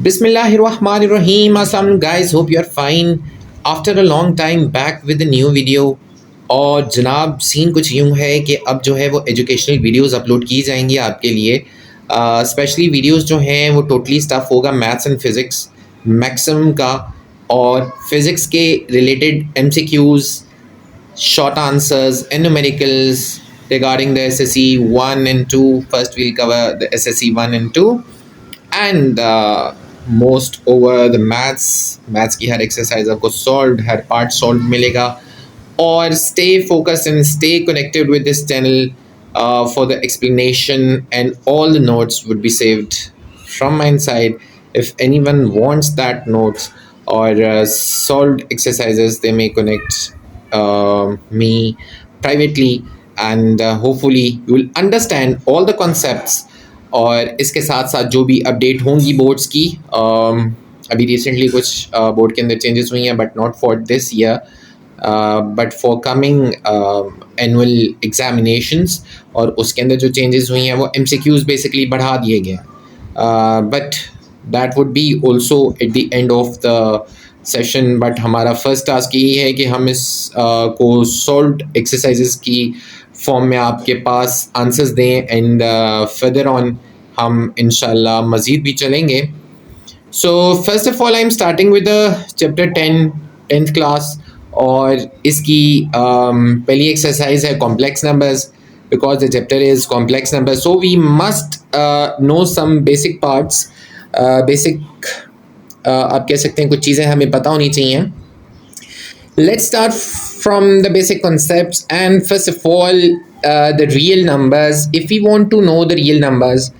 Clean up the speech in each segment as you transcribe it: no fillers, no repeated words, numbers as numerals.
Bismillahirrahmanirrahim. Assalamu guys, hope you're fine. After a long time back with a new video. और जनाब scene कुछ यूँ है कि अब जो है वो एजुकेशनल वीडियोस अपलोड की जाएंगी आपके लिए। स्पेशली वीडियोस जो हैं वो टोटली स्टफ होगा मैथ्स एंड फिज़िक्स मैक्सिमम का, और फिज़िक्स के related MCQs, short answers, and numericals regarding the SSE 1 and 2. First, we'll cover the SSE 1 and 2, and most over the maths की हर exercise आपको solved, हर part solved मिलेगा। और stay focused and stay connected with this channel for the explanation, and all the notes would be saved from my side. If anyone wants that notes or solved exercises, they may connect me privately, and hopefully you will understand all the concepts. और इसके साथ साथ जो भी update होंगी boards की, अभी recently कुछ बोर्ड के अंदर चेंजेस हुई हैं, but not for this year, but for coming annual examinations, और उसके अंदर जो चेंजेस हुई हैं वो एमसीक्यूज़ बेसिकली बढ़ा दिए गए हैं, but that would be also at the end of the session. But हमारा फर्स्ट टास्क यही है कि हम इस को सॉल्व्ड एक्सरसाइजेस की फॉर्म में आपके पास आंसर्स दें, एंड फर्दर ऑन हम इंशाल्लाह मज़ीद भी चलेंगे। So first of all I am starting with chapter 10th class, और इसकी पहली एक्सरसाइज है complex numbers, because the chapter is complex number, so we must know some basic parts. Basic आप कह सकते हैं कुछ चीज़ें हमें पता होनी चाहिए। Let's start from the basic concepts, and first of all the real numbers. If we want to know the real numbers,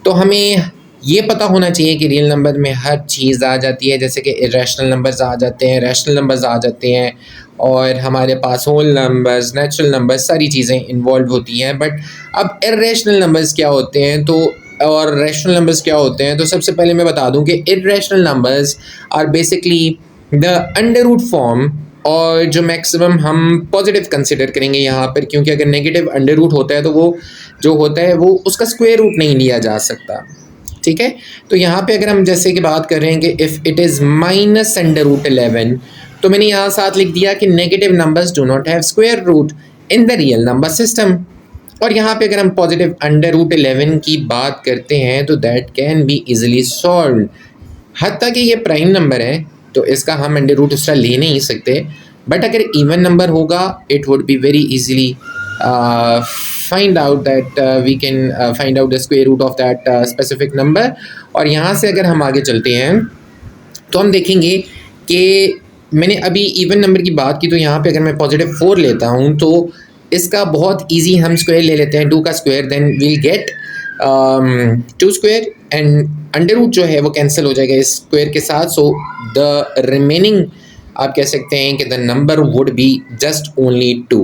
तो हमें ये पता होना चाहिए कि रियल नंबर में हर चीज़ आ जाती है, जैसे कि इरेशनल नंबर्स आ जाते हैं, रैशनल नंबर्स आ जाते हैं, और हमारे पास होल नंबर्स, नेचुरल नंबर्स, सारी चीज़ें इन्वॉल्व होती हैं। बट अब इरेशनल नंबर्स क्या होते हैं तो और रैशनल नंबर्स क्या होते हैं, तो सबसे पहले मैं बता दूं कि irrational numbers are basically the under root form, और जो मैक्सिमम हम पॉजिटिव कंसिडर करेंगे यहाँ पर, क्योंकि अगर नेगेटिव अंडर रूट होता है तो वो जो होता है वो उसका स्क्वायर रूट नहीं लिया जा सकता, ठीक है। तो यहाँ पे अगर हम जैसे कि बात कर रहे हैं कि if it is minus under root 11, तो मैंने यहाँ साथ लिख दिया कि negative numbers do not have square root in the real number system. और यहाँ पे अगर हम पॉजिटिव अंडर रूट 11 की बात करते हैं तो that can be easily solve. हत्ता कि ये प्राइम नंबर है तो इसका हम अंडर रूट उसका ले नहीं सकते, बट अगर इवन नंबर होगा it would be very easily find out that we can find out the square root of that specific number. और यहाँ से अगर हम आगे चलते हैं तो हम देखेंगे कि मैंने अभी इवन नंबर की बात की, तो यहाँ पे अगर मैं पॉजिटिव 4 लेता हूँ तो इसका बहुत इजी हम स्क्वायर ले लेते हैं, 2 का square, then we'll get 2 square, and under root जो है वो कैंसिल हो जाएगा इस स्क्वायर के साथ। सो द रिमेनिंग आप कह सकते हैं कि the number would be just only 2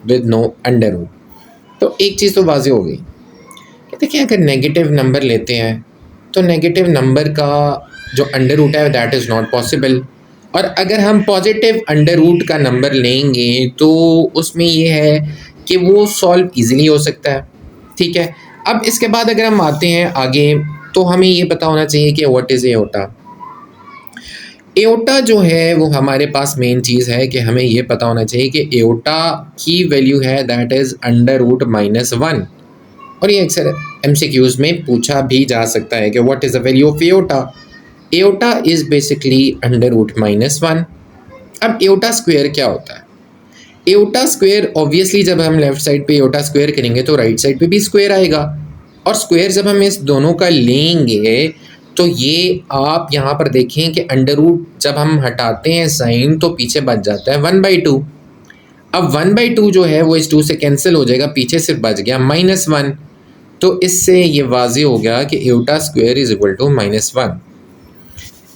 with no under root. तो एक चीज़ तो वाज़ेह हो गई कि देखिए अगर नेगेटिव नंबर लेते हैं तो नेगेटिव नंबर का जो अंडर रूट है दैट इज़ नॉट पॉसिबल, और अगर हम पॉजिटिव अंडर रूट का नंबर लेंगे तो उसमें ये है कि वो सॉल्व इजीली हो सकता है, ठीक है। अब इसके बाद अगर हम आते हैं आगे तो हमें ये पता होना चाहिए कि व्हाट इज़ एओटा। एओटा जो है वो हमारे पास मेन चीज़ है कि हमें ये पता होना चाहिए कि एओटा की वैल्यू है दैट इज़ अंडर रूट -1, और ये अक्सर एमसीक्यूज़ में पूछा भी जा सकता है कि what is the value of iota. Iota is basically under root -1। अब एओटा स्क्वायर क्या होता है? एओटा स्क्वायर ऑब्वियसली जब हम लेफ़्ट साइड पे एओटा स्क्वायर करेंगे तो राइट साइड पे भी स्क्वायर आएगा, और स्क्वायर जब हम इस दोनों का लेंगे तो ये आप यहाँ पर देखें कि अंडर रूट जब हम हटाते हैं साइन तो पीछे बच जाता है 1/2। अब 1/2 जो है वो इस 2 से कैंसिल हो जाएगा, पीछे सिर्फ बच गया -1। तो इससे ये वाज़ेह हो गया कि iota square is equal to -1।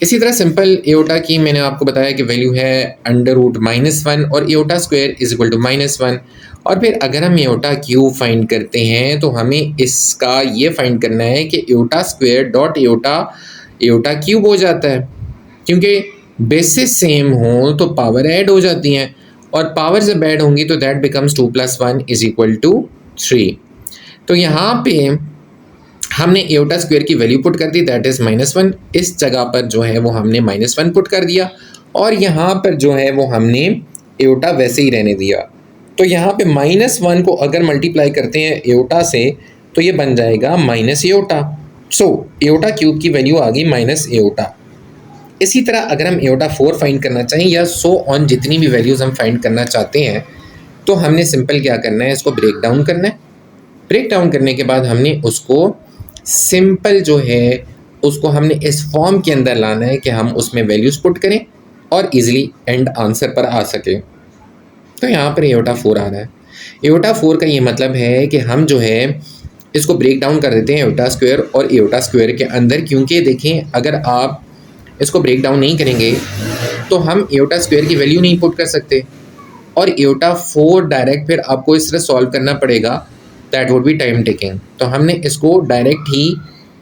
इसी तरह सिंपल एओटा की मैंने आपको बताया कि वैल्यू है अंडर रूट -1, और iota square is equal to -1। और फिर अगर हम एओटा क्यूब फाइंड करते हैं तो हमें इसका ये फाइंड करना है कि iota square dot aorta cube हो जाता है, क्योंकि बेसिस सेम हो तो पावर ऐड हो जाती हैं, और पावर जब ऐड होंगी तो that becomes 2 + 1 is equal to 3। तो यहाँ पे हमने एओटा स्क्वायर की वैल्यू पुट कर दी, दैट इज़ -1। इस जगह पर जो है वो हमने -1 पुट कर दिया और यहाँ पर जो है वो हमने एओटा वैसे ही रहने दिया। तो यहाँ पे -1 को अगर मल्टीप्लाई करते हैं एओटा से तो ये बन जाएगा माइनस एओटा। सो एओटा क्यूब की वैल्यू आ गई माइनस एओटा। इसी तरह अगर हम एओटा 4 फाइंड करना चाहें या सो ऑन जितनी भी वैल्यूज़ हम फाइंड करना चाहते हैं तो हमने सिंपल क्या करना है, इसको ब्रेक डाउन करना है। ब्रेक डाउन करने के बाद हमने उसको सिंपल जो है उसको हमने इस फॉर्म के अंदर लाना है कि हम उसमें वैल्यूज़ पुट करें और इजीली एंड आंसर पर आ सके। तो यहाँ पर एओटा 4 आ रहा है। एओटा 4 का ये मतलब है कि हम जो है इसको ब्रेक डाउन कर देते हैं एओटा स्क्वायर और एओटा स्क्वायर के अंदर, क्योंकि देखें अगर आप इसको ब्रेक डाउन नहीं करेंगे तो हम एओटा स्क्वायर की वैल्यू नहीं पुट कर सकते और एओटा 4 डायरेक्ट फिर आपको इस तरह सॉल्व करना पड़ेगा, that would B time taking. तो हमने इसको डायरेक्ट ही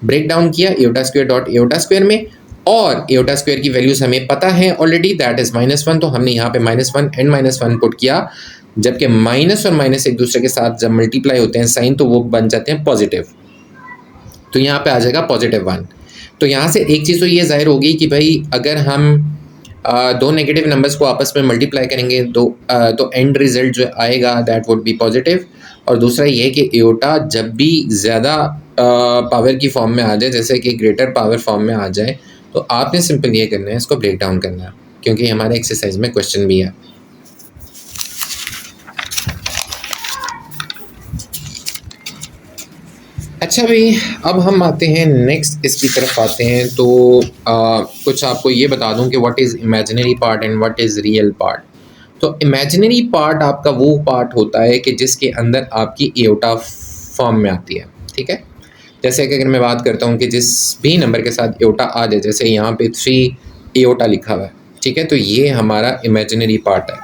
ब्रेक डाउन किया aorta square dot aorta square में और एओटा स्क्वायर की वैल्यूज़ हमें पता है ऑलरेडी, दैट इज़ -1। तो हमने यहाँ पे -1 एंड -1 पुट किया, जबकि माइनस और माइनस एक दूसरे के साथ जब मल्टीप्लाई होते हैं साइन तो वो बन जाते हैं पॉजिटिव। तो यहाँ पे आ जाएगा +1। तो यहाँ से एक चीज़ तो ये ज़ाहिर होगी कि भाई अगर हम दो नेगेटिव नंबर्स को आपस में मल्टीप्लाई करेंगे तो एंड रिजल्ट जो आएगा दैट वुड बी पॉजिटिव। और दूसरा ये कि एओटा जब भी ज़्यादा पावर की फॉर्म में आ जाए, जैसे कि ग्रेटर पावर फॉर्म में आ जाए, तो आपने सिंपल ये करना है, इसको ब्रेक डाउन करना है, क्योंकि हमारे एक्सरसाइज में क्वेश्चन भी है। अच्छा भाई, अब हम आते हैं नेक्स्ट इसकी तरफ आते हैं। तो कुछ आपको ये बता दूं कि what is imaginary part and what is real part. तो इमेजिनरी पार्ट आपका वो पार्ट होता है कि जिसके अंदर आपकी एओटा फॉर्म में आती है, ठीक है। जैसे कि अगर मैं बात करता हूँ कि जिस भी नंबर के साथ एओटा आ जाए, जैसे यहाँ पे 3 एओटा लिखा हुआ है, ठीक है, तो ये हमारा इमेजिनरी पार्ट है।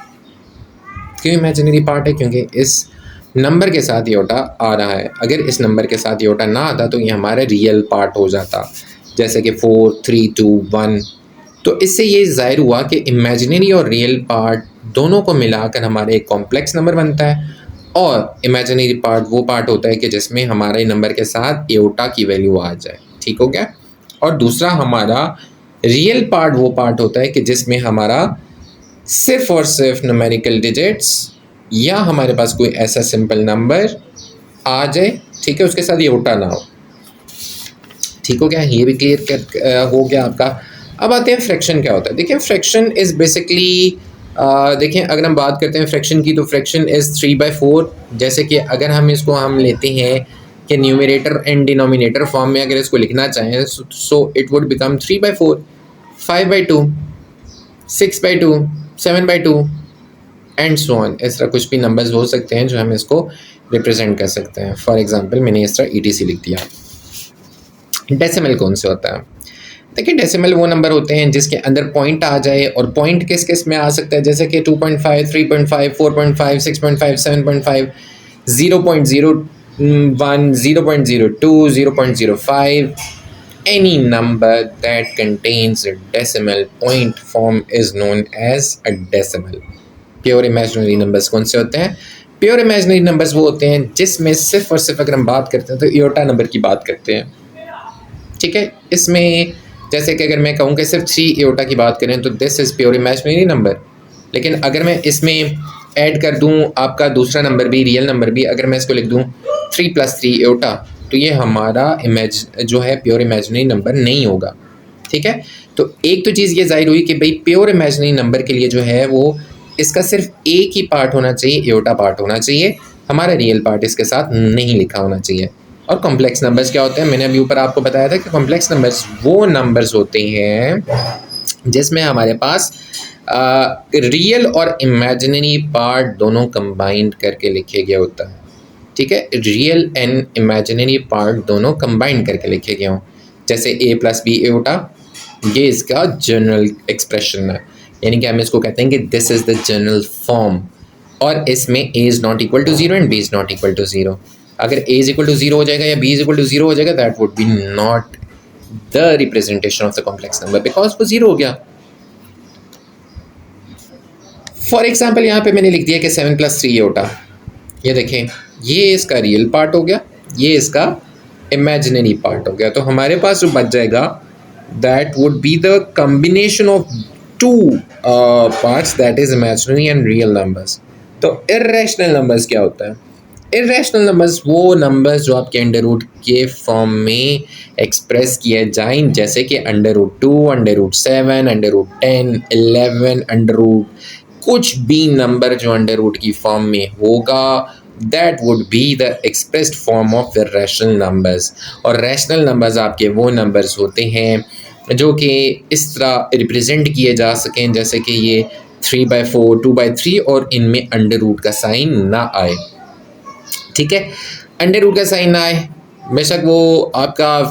क्यों इमेजिनरी पार्ट है? क्योंकि इस नंबर के साथ एओटा आ रहा है। अगर इस नंबर के साथ एओटा ना आता तो ये हमारा रियल पार्ट हो जाता, जैसे कि 4 3 2 1। तो इससे ये ज़ाहिर हुआ कि इमेजिनरी और रियल पार्ट दोनों को मिलाकर हमारा एक कॉम्प्लेक्स नंबर बनता है और इमेजिनरी पार्ट वो पार्ट होता है कि जिसमें हमारे नंबर के साथ एओटा की वैल्यू आ जाए, ठीक हो गया। और दूसरा हमारा रियल पार्ट वो पार्ट होता है कि जिसमें हमारा सिर्फ और सिर्फ न्यूमेरिकल डिजिट्स या हमारे पास कोई ऐसा सिंपल नंबर आ जाए, ठीक है, उसके साथ एओटा ना हो, ठीक हो गया। ये भी क्लियर हो गया आपका। अब आते हैं फ्रैक्शन क्या होता है। देखिए फ्रैक्शन इज़ बेसिकली देखें अगर हम बात करते हैं फ्रैक्शन की, तो फ्रैक्शन इज़ 3/4। जैसे कि अगर हम इसको हम लेते हैं कि न्यूमरेटर एंड डिनोमिनेटर फॉर्म में अगर इसको लिखना चाहें so it would become 3/4, 5/2, 6/2, 7/2 and so on. इस तरह कुछ भी नंबर्स हो सकते हैं जो हम इसको रिप्रेजेंट कर सकते हैं। फॉर एग्जांपल मैंने इस तरह ETC लिख दिया। डेसिमल कौन से होता है? देखिए डेसिमल वो नंबर होते हैं जिसके अंदर पॉइंट आ जाए, और पॉइंट किस किस में आ सकता है, जैसे कि 2.5, 3.5, 4.5, 6.5, 7.5, 0.01, 0.02, 0.05. Any number that contains a decimal point form is known as a decimal. Pure imaginary numbers कौन से होते हैं? प्योर इमेजिनरी नंबर्स वो होते हैं जिसमें सिर्फ और सिर्फ अगर हम बात करते हैं तो एओटा नंबर की बात करते हैं, ठीक है। इसमें जैसे कि अगर मैं कहूँ कि सिर्फ 3 एओटा की बात करें तो this is pure imaginary number. लेकिन अगर मैं इसमें ऐड कर दूँ आपका दूसरा नंबर भी, रियल नंबर भी, अगर मैं इसको लिख दूँ 3 + 3 एओटा, तो ये हमारा जो है प्योर इमेजिनरी नंबर नहीं होगा, ठीक है। तो एक तो चीज़ ये जाहिर हुई कि भाई प्योर इमेजिनरी नंबर के लिए जो है वो इसका सिर्फ एक ही पार्ट होना चाहिए, एओटा पार्ट होना चाहिए, हमारा रियल पार्ट इसके साथ नहीं लिखा होना चाहिए। और कॉम्प्लेक्स नंबर्स क्या होते हैं? मैंने अभी ऊपर आपको बताया था कि कॉम्प्लेक्स नंबर्स वो नंबर्स होते हैं जिसमें हमारे पास रियल और इमेजिनरी पार्ट दोनों कंबाइंड करके लिखे गया होता है, ठीक है। रियल एंड इमेजिनरी पार्ट दोनों कंबाइंड करके लिखे गए हों, जैसे A + B एओटा, ये इसका जनरल एक्सप्रेशन है, यानी कि हम इसको कहते हैं कि this is the general form. और इसमें A is not equal to 0 and B is not equal to 0। अगर A इज़ इक्वल टू 0 हो जाएगा या B इज़ इक्वल टू 0 हो जाएगा, that would B not the representation of the complex number, because वो 0 हो गया। फॉर एग्जाम्पल यहाँ पे मैंने लिख दिया कि 7 + 3 एओटा, ये देखें ये इसका रियल पार्ट हो गया, ये इसका इमेजिनरी पार्ट हो गया। तो हमारे पास जो बच जाएगा that would be the combination of two parts, that is imaginary and real numbers. तो इर्रेशनल नंबर्स क्या होता है? इर्रेशनल नंबर्स वो नंबर्स जो आपके अंडर रूट के फॉर्म में एक्सप्रेस किए जाएं, जैसे कि under root 2, under root 7, under root 10, 11, under root कुछ भी नंबर जो अंडर रूट की फॉर्म में होगा, that would be the expressed form of the rational numbers. और रैशनल नंबर्स आपके वो नंबर्स होते हैं जो कि इस तरह रिप्रेजेंट किए जा सकें जैसे कि ये 3/4, 2/3 और इनमें अंडर रूट का साइन ना आए। ठीक है, अंडर रूट का साइन ना आए, बेशक वो आपका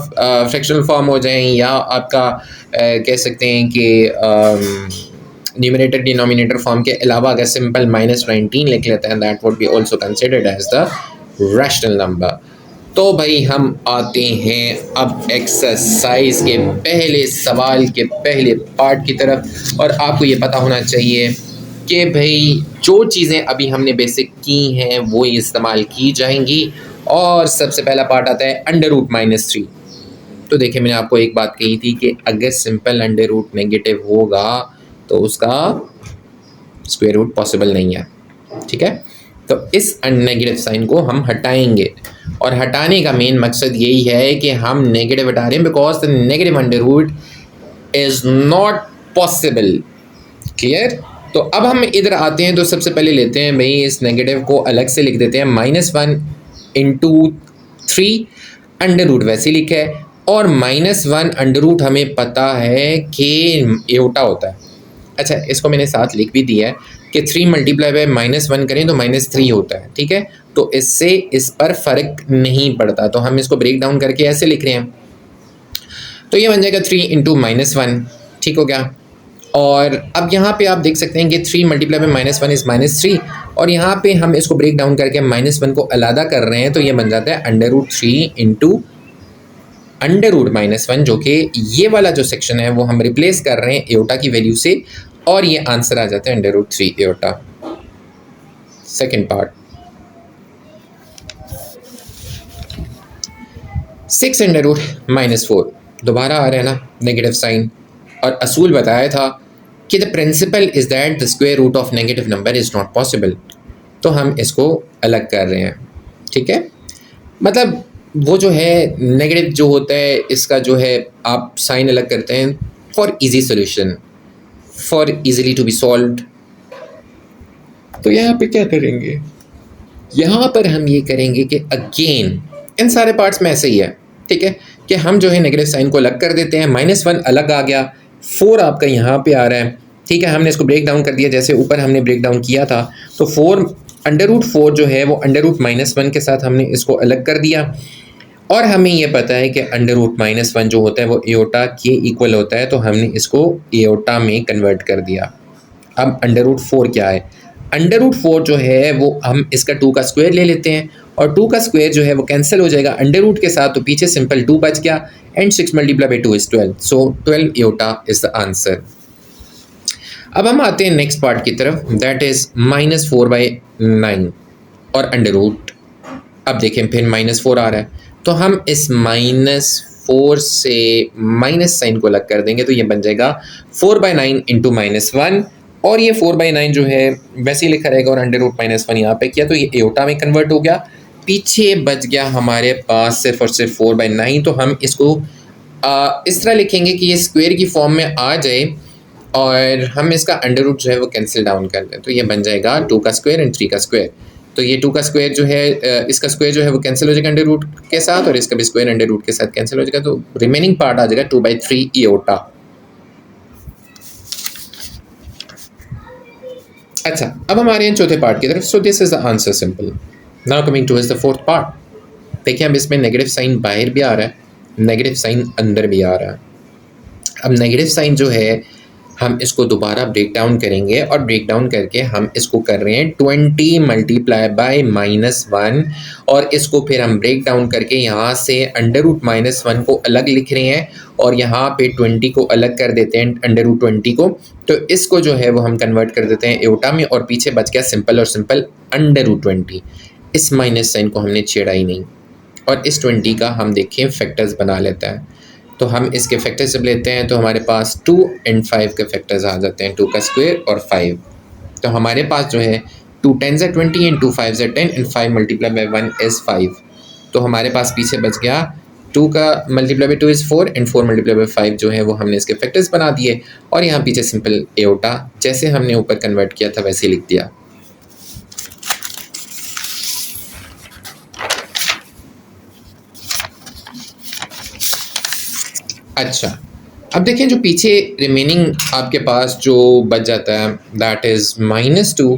फ्रैक्शनल फॉर्म हो जाए या आपका कह सकते हैं कि न्यूमरेटर डिनोमिनेटर फॉर्म के अलावा अगर सिंपल -19 लिख लेते हैं, that would be also considered as the rational number. तो भाई हम आते हैं अब एक्सरसाइज के पहले सवाल के पहले पार्ट की तरफ। और आपको ये पता होना चाहिए कि भाई जो चीज़ें अभी हमने बेसिक की हैं वो इस्तेमाल की जाएंगी। और सबसे पहला पार्ट आता है अंडर रूट -3। तो देखिए, मैंने आपको एक बात कही थी कि अगर सिंपल अंडर रूट नेगेटिव होगा तो उसका स्क्वायर रूट पॉसिबल नहीं है। ठीक है, तो इस नेगेटिव साइन को हम हटाएंगे और हटाने का मेन मकसद यही है कि हम नेगेटिव हटा रहे हैं because the negative under root is not possible. Clear? तो अब हम इधर आते हैं, तो सबसे पहले लेते हैं भाई इस नेगेटिव को अलग से लिख देते हैं, -1 × 3 अंडर रूट वैसे लिखा है और -1 अंडर रूट हमें पता है कि एयोटा होता है। अच्छा, इसको मैंने साथ लिख भी दिया है कि 3 × -1 करें तो -3 होता है। ठीक है, तो इससे इस पर फ़र्क नहीं पड़ता, तो हम इसको ब्रेक डाउन करके ऐसे लिख रहे हैं। तो ये बन जाएगा 3 × -1। ठीक हो गया। और अब यहाँ पे आप देख सकते हैं कि 3 × -1 इज़ -3 और यहाँ पे हम इसको ब्रेक डाउन करके -1 को अलहदा कर रहे हैं, तो ये बन जाता है अंडर रूट 3 × अंडर रूट -1, जो कि ये वाला जो सेक्शन है वो हम रिप्लेस कर रहे हैं एयोटा की वैल्यू से और ये आंसर आ जाता है under root 3 iota. Second part, 6 under root -4 दोबारा आ रहा है ना नेगेटिव साइन। और असूल बताया था कि the principle is that the square root of negative number is not possible, तो हम इसको अलग कर रहे हैं। ठीक है, मतलब वो जो है नेगेटिव जो होता है इसका जो है आप साइन अलग करते हैं for easy solution, for easily to be solved. तो यहाँ पे क्या करेंगे, यहाँ पर हम ये करेंगे कि अगेन इन सारे पार्ट्स में ऐसे ही है। ठीक है, कि हम जो है नेगेटिव साइन को अलग कर देते हैं, -1 अलग आ गया, 4 आपका यहाँ पे आ रहा है। ठीक है, हमने इसको ब्रेक डाउन कर दिया जैसे ऊपर हमने ब्रेक डाउन किया था। तो 4 अंडर रूट 4 जो है वो अंडर रूट -1 के साथ हमने इसको अलग कर दिया और हमें ये पता है कि अंडर रूट -1 जो होता है वो एयोटा के इक्वल होता है, तो हमने इसको एयोटा में कन्वर्ट कर दिया। अब अंडर रूट 4 क्या है, अंडर रूट 4 जो है वो हम इसका 2 का स्क्वायर ले लेते हैं और 2 का स्क्वायर जो है वो कैंसिल हो जाएगा अंडर रूट के साथ, तो पीछे सिंपल 2 बच गया and 6 × 2 is 12, so 12 aorta is the answer. अब हम आते हैं नेक्स्ट पार्ट की तरफ, दैट इज़ -4/9 और अंडर रूट। अब देखें फिर -4 आ रहा है, तो हम इस -4 से माइनस साइन को अलग कर देंगे, तो ये बन जाएगा 4/9 × -1 और ये 4/9 जो है वैसे ही लिखा रहेगा और अंडर रूट -1 यहाँ पे किया तो ये एयोटा में कन्वर्ट हो गया। पीछे बच गया हमारे पास सिर्फ और सिर्फ 4/9, तो हम इसको इस तरह लिखेंगे कि ये स्क्वायर की फॉर्म में आ जाए और हम इसका अंडर रूट जो है वो कैंसिल डाउन कर दें, तो ये बन जाएगा 2 का स्क्वायर एंड 3 का स्क्वायर। तो ये 2 का स्क्वायर जो है इसका स्क्वायर जो है वो कैंसिल हो जाएगा अंडर रूट के साथ और इसका भी स्क्वायर अंडर रूट के साथ कैंसिल हो जाएगा, तो रिमेनिंग पार्ट आ जाएगा 2/3 एयोटा। अच्छा, अब हमारे हैं चौथे पार्ट की तरफ। सो this is the answer simple. Now coming two is the fourth part. देखिए अब इसमें नेगेटिव साइन बाहर भी आ रहा है, नेगेटिव साइन अंदर भी आ रहा है। अब नेगेटिव साइन जो है हम इसको दोबारा ब्रेक डाउन करेंगे और ब्रेक डाउन करके हम इसको कर रहे हैं 20 × -1 और इसको फिर हम ब्रेक डाउन करके यहाँ से अंडर रूट -1 को अलग लिख रहे हैं और यहाँ पे 20 को अलग कर देते हैं अंडर रूट 20 को, तो इसको जो है वो हम कन्वर्ट कर देते हैं एयोटा में और पीछे बच गया सिंपल और सिंपल अंडर रूट 20। इस माइनस साइन को हमने छेड़ा ही नहीं। और इस 20 का हम देखें फैक्टर्स बना लेता है। तो हम इसके फैक्टर्स जब लेते हैं तो हमारे पास 2 एंड 5 के फैक्टर्स आ जाते हैं, 2 का स्क्वायर और 5। तो हमारे पास जो है 2 10s are 20 and 2 5s are 10 and 5 multiply by 1 is 5। तो हमारे पास पीछे बच गया 2 का multiply by 2 is 4 and 4 multiply by 5 जो है वो हमने इसके फैक्टर्स बना दिए, और यहाँ पीछे सिंपल एओटा जैसे हमने ऊपर कन्वर्ट किया था वैसे ही लिख दिया। अच्छा, अब देखें जो पीछे रिमेनिंग आपके पास जो बच जाता है दैट इज़ -2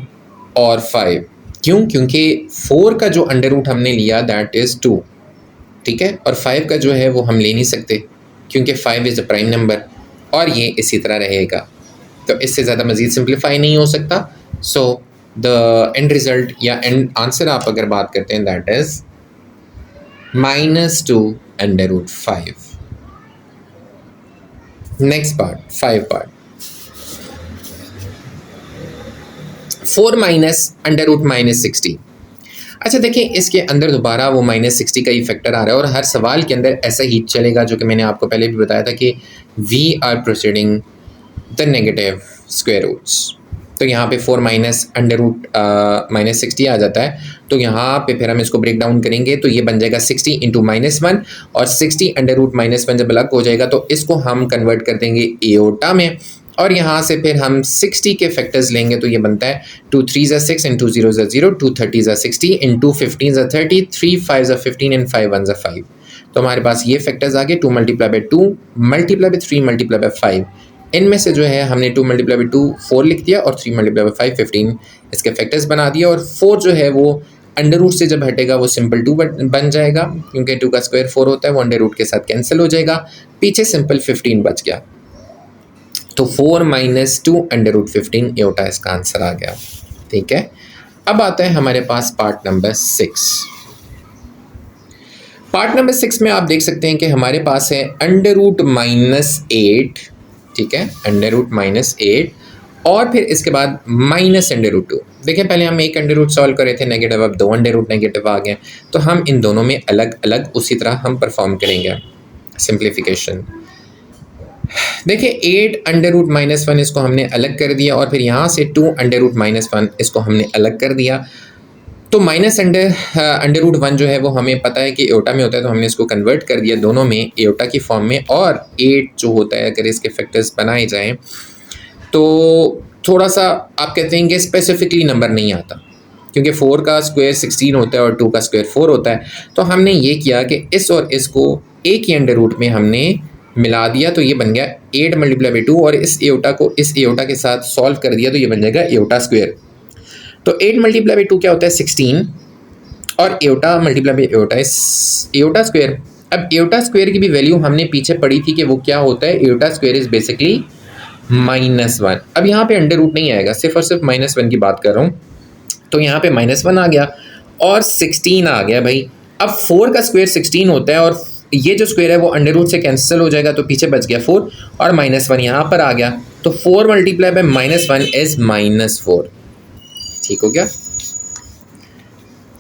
और 5। क्यों? क्योंकि 4 का जो अंडर रूट हमने लिया दैट इज़ 2, ठीक है, और 5 का जो है वो हम ले नहीं सकते क्योंकि 5 इज़ अ प्राइम नंबर, और ये इसी तरह रहेगा। तो इससे ज़्यादा मज़ीद सिंप्लीफाई नहीं हो सकता। सो द एंड रिज़ल्ट या एंड आंसर आप अगर बात करते हैं that is -2 under root 5। Next part 5 part 4 minus under root -60। अच्छा देखिए, इसके अंदर दोबारा वो -60 का ही फैक्टर आ रहा है, और हर सवाल के अंदर ऐसा ही चलेगा, जो कि मैंने आपको पहले भी बताया था कि we are proceeding the negative square roots. तो यहाँ पे 4 माइनस अंडर रूट -60 आ जाता है। तो यहाँ पे फिर हम इसको ब्रेक डाउन करेंगे तो ये बन जाएगा 60 इंटू -1, और 60 अंडर रूट -1 जब अलग हो जाएगा तो इसको हम कन्वर्ट कर देंगे एओटा में, और यहाँ से फिर हम 60 के फैक्टर्स लेंगे तो ये बनता है 2 3s are 6 and 2 0s are 0, 2 30s are 60 and 2 15s are 30, 3 5s are 15 and 5 1s are 5। तो हमारे पास ये फैक्टर्स आ गए 2 multiply by 2 multiply by 3 multiply by 5। इनमें से जो है हमने 2 मल्टीप्लाई बाई 2 4 लिख दिया, और 3 मल्टीप्लाई बाई 5 15 इसके फैक्टर्स बना दिया, और 4 जो है वो अंडर रूट से जब हटेगा वो सिंपल 2 बन जाएगा, क्योंकि 2 का स्क्वायर 4 होता है, वो अंडर रूट के साथ कैंसिल हो जाएगा, पीछे सिंपल 15 बच गया। तो 4 माइनस 2 अंडर रूट 15 एओटा इसका आंसर आ गया। ठीक है, अब आता है हमारे पास पार्ट नंबर 6। पार्ट नंबर 6 में आप देख सकते हैं कि हमारे पास है अंडर रूट -8, ठीक है, अंडर रूट -8, और फिर इसके बाद माइनस अंडर रूट 2। देखिए, पहले हम एक अंडर रूट सॉल्व कर रहे थे नेगेटिव, अब 2 अंडर रूट नेगेटिव आ गए, तो हम इन दोनों में अलग अलग उसी तरह हम परफॉर्म करेंगे सिंप्लीफिकेशन। देखिए, 8 अंडर रूट -1 इसको हमने अलग कर दिया, और फिर यहाँ से 2 अंडर रूट -1 इसको हमने अलग कर दिया। तो माइनस अंडर रूट 1 जो है वो हमें पता है कि एओटा में होता है, तो हमने इसको कन्वर्ट कर दिया दोनों में एओटा की फॉर्म में। और 8 जो होता है अगर इसके फैक्टर्स बनाए जाएं तो थोड़ा सा आप कहते हैं कि स्पेसिफिकली नंबर नहीं आता, क्योंकि 4 का स्क्वायर 16 होता है और 2 का स्क्वायर 4 होता है। तो हमने ये किया कि इस और इसको एक ही अंडर रूट में हमने मिला दिया, तो ये बन गया 8 मल्टीप्लाई बाई 2, और इस एओटा को इस एओटा के साथ सॉल्व कर दिया, तो ये बन जाएगा एओटा स्क्वायर। तो 8 मल्टीप्लाई बाई 2 क्या होता है 16, और aorta multiply by aorta is aorta square. अब एओटा स्क्वायर की भी वैल्यू हमने पीछे पढ़ी थी कि वो क्या होता है, एओटा स्क्वायर इज बेसिकली -1। अब यहाँ पे अंडर रूट नहीं आएगा, सिर्फ और सिर्फ -1 की बात कर रहा हूँ। तो यहाँ पे -1 आ गया और 16 आ गया भाई। अब 4 का स्क्वायर 16 होता है, और ये जो स्क्वायर है वो अंडर रूट से कैंसिल हो जाएगा, तो पीछे बच गया 4, और -1 यहाँ पर आ गया। तो 4 मल्टीप्लाई बाई -1 इज -4। ठीक हो गया।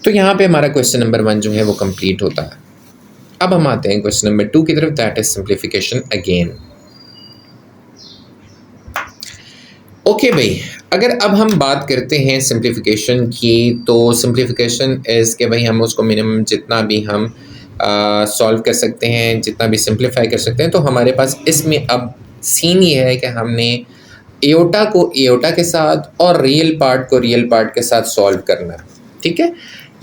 तो यहाँ पे हमारा क्वेश्चन नंबर 1 जो है वो कंप्लीट होता है। अब हम आते हैं क्वेश्चन नंबर 2 की तरफ, that is simplification again. Okay भाई, अगर अब हम बात करते हैं सिंप्लीफिकेशन की, तो सिंप्लीफिकेशन इज़ कि भाई हम उसको मिनिमम जितना भी हम सॉल्व कर सकते हैं, जितना भी सिंप्लीफाई कर सकते हैं। तो हमारे पास इसमें अब सीन ये है कि हमने एओटा को एओटा के साथ और रियल पार्ट को रियल पार्ट के साथ सॉल्व करना है। ठीक है,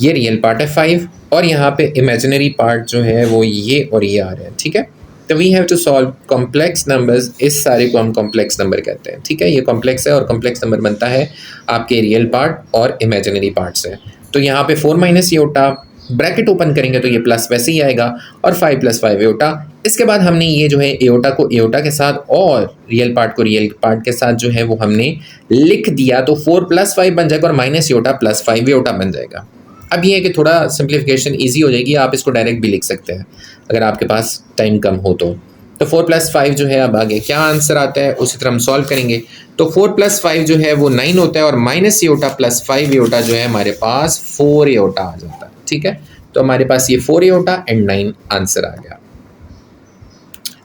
ये रियल पार्ट है 5, और यहाँ पे इमेजिनरी पार्ट जो है वो ये और ये आ रहे हैं। ठीक है, तो we have to solve complex numbers. इस सारे को हम कॉम्प्लेक्स नंबर कहते हैं। ठीक है, ये कॉम्प्लेक्स है, और कॉम्प्लेक्स नंबर बनता है आपके रियल पार्ट और इमेजिनरी पार्ट से। तो यहाँ पे 4 माइनस एओटा ब्रैकेट ओपन करेंगे तो ये प्लस वैसे ही आएगा, और 5 + 5 एओटा। इसके बाद हमने ये जो है एओटा को एओटा के साथ और रियल पार्ट को रियल पार्ट के साथ जो है वो हमने लिख दिया, तो 4 + 5 बन जाएगा, और माइनस एओटा + 5 एओटा बन जाएगा। अब ये है कि थोड़ा सिंप्लीफिकेशन ईजी हो जाएगी, आप इसको डायरेक्ट भी लिख सकते हैं अगर आपके पास टाइम कम हो तो 4 + 5 जो है, अब आगे क्या आंसर आता है उसी तरह हम सॉल्व करेंगे। तो 4 + 5 जो है वो 9 होता है, और माइनस एओटा + 5 एओटा जो है हमारे पास 4 एओटा आ जाता है। ठीक है, तो हमारे पास ये 4 एओटा एंड 9 आंसर आ गया।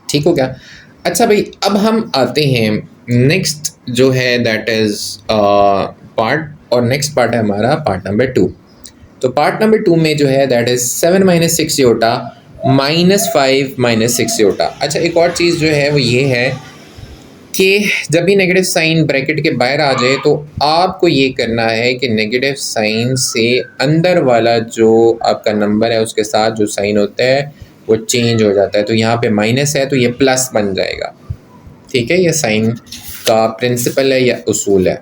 ठीक हो गया। अच्छा भाई, अब हम आते हैं नेक्स्ट जो है दैट इज़ पार्ट, और नेक्स्ट पार्ट है हमारा पार्ट नंबर 2। तो पार्ट नंबर 2 में जो है that is 7 minus 6 aorta -5 minus 6 aorta. अच्छा, एक और चीज़ जो है वो ये है कि जब भी नेगेटिव साइन ब्रैकेट के बाहर आ जाए तो आपको ये करना है कि नेगेटिव साइन से अंदर वाला जो आपका नंबर है उसके साथ जो साइन होता है वो चेंज हो जाता है। तो यहाँ पे माइनस है तो ये प्लस बन जाएगा। ठीक है, ये साइन का प्रिंसिपल है या उसूल है।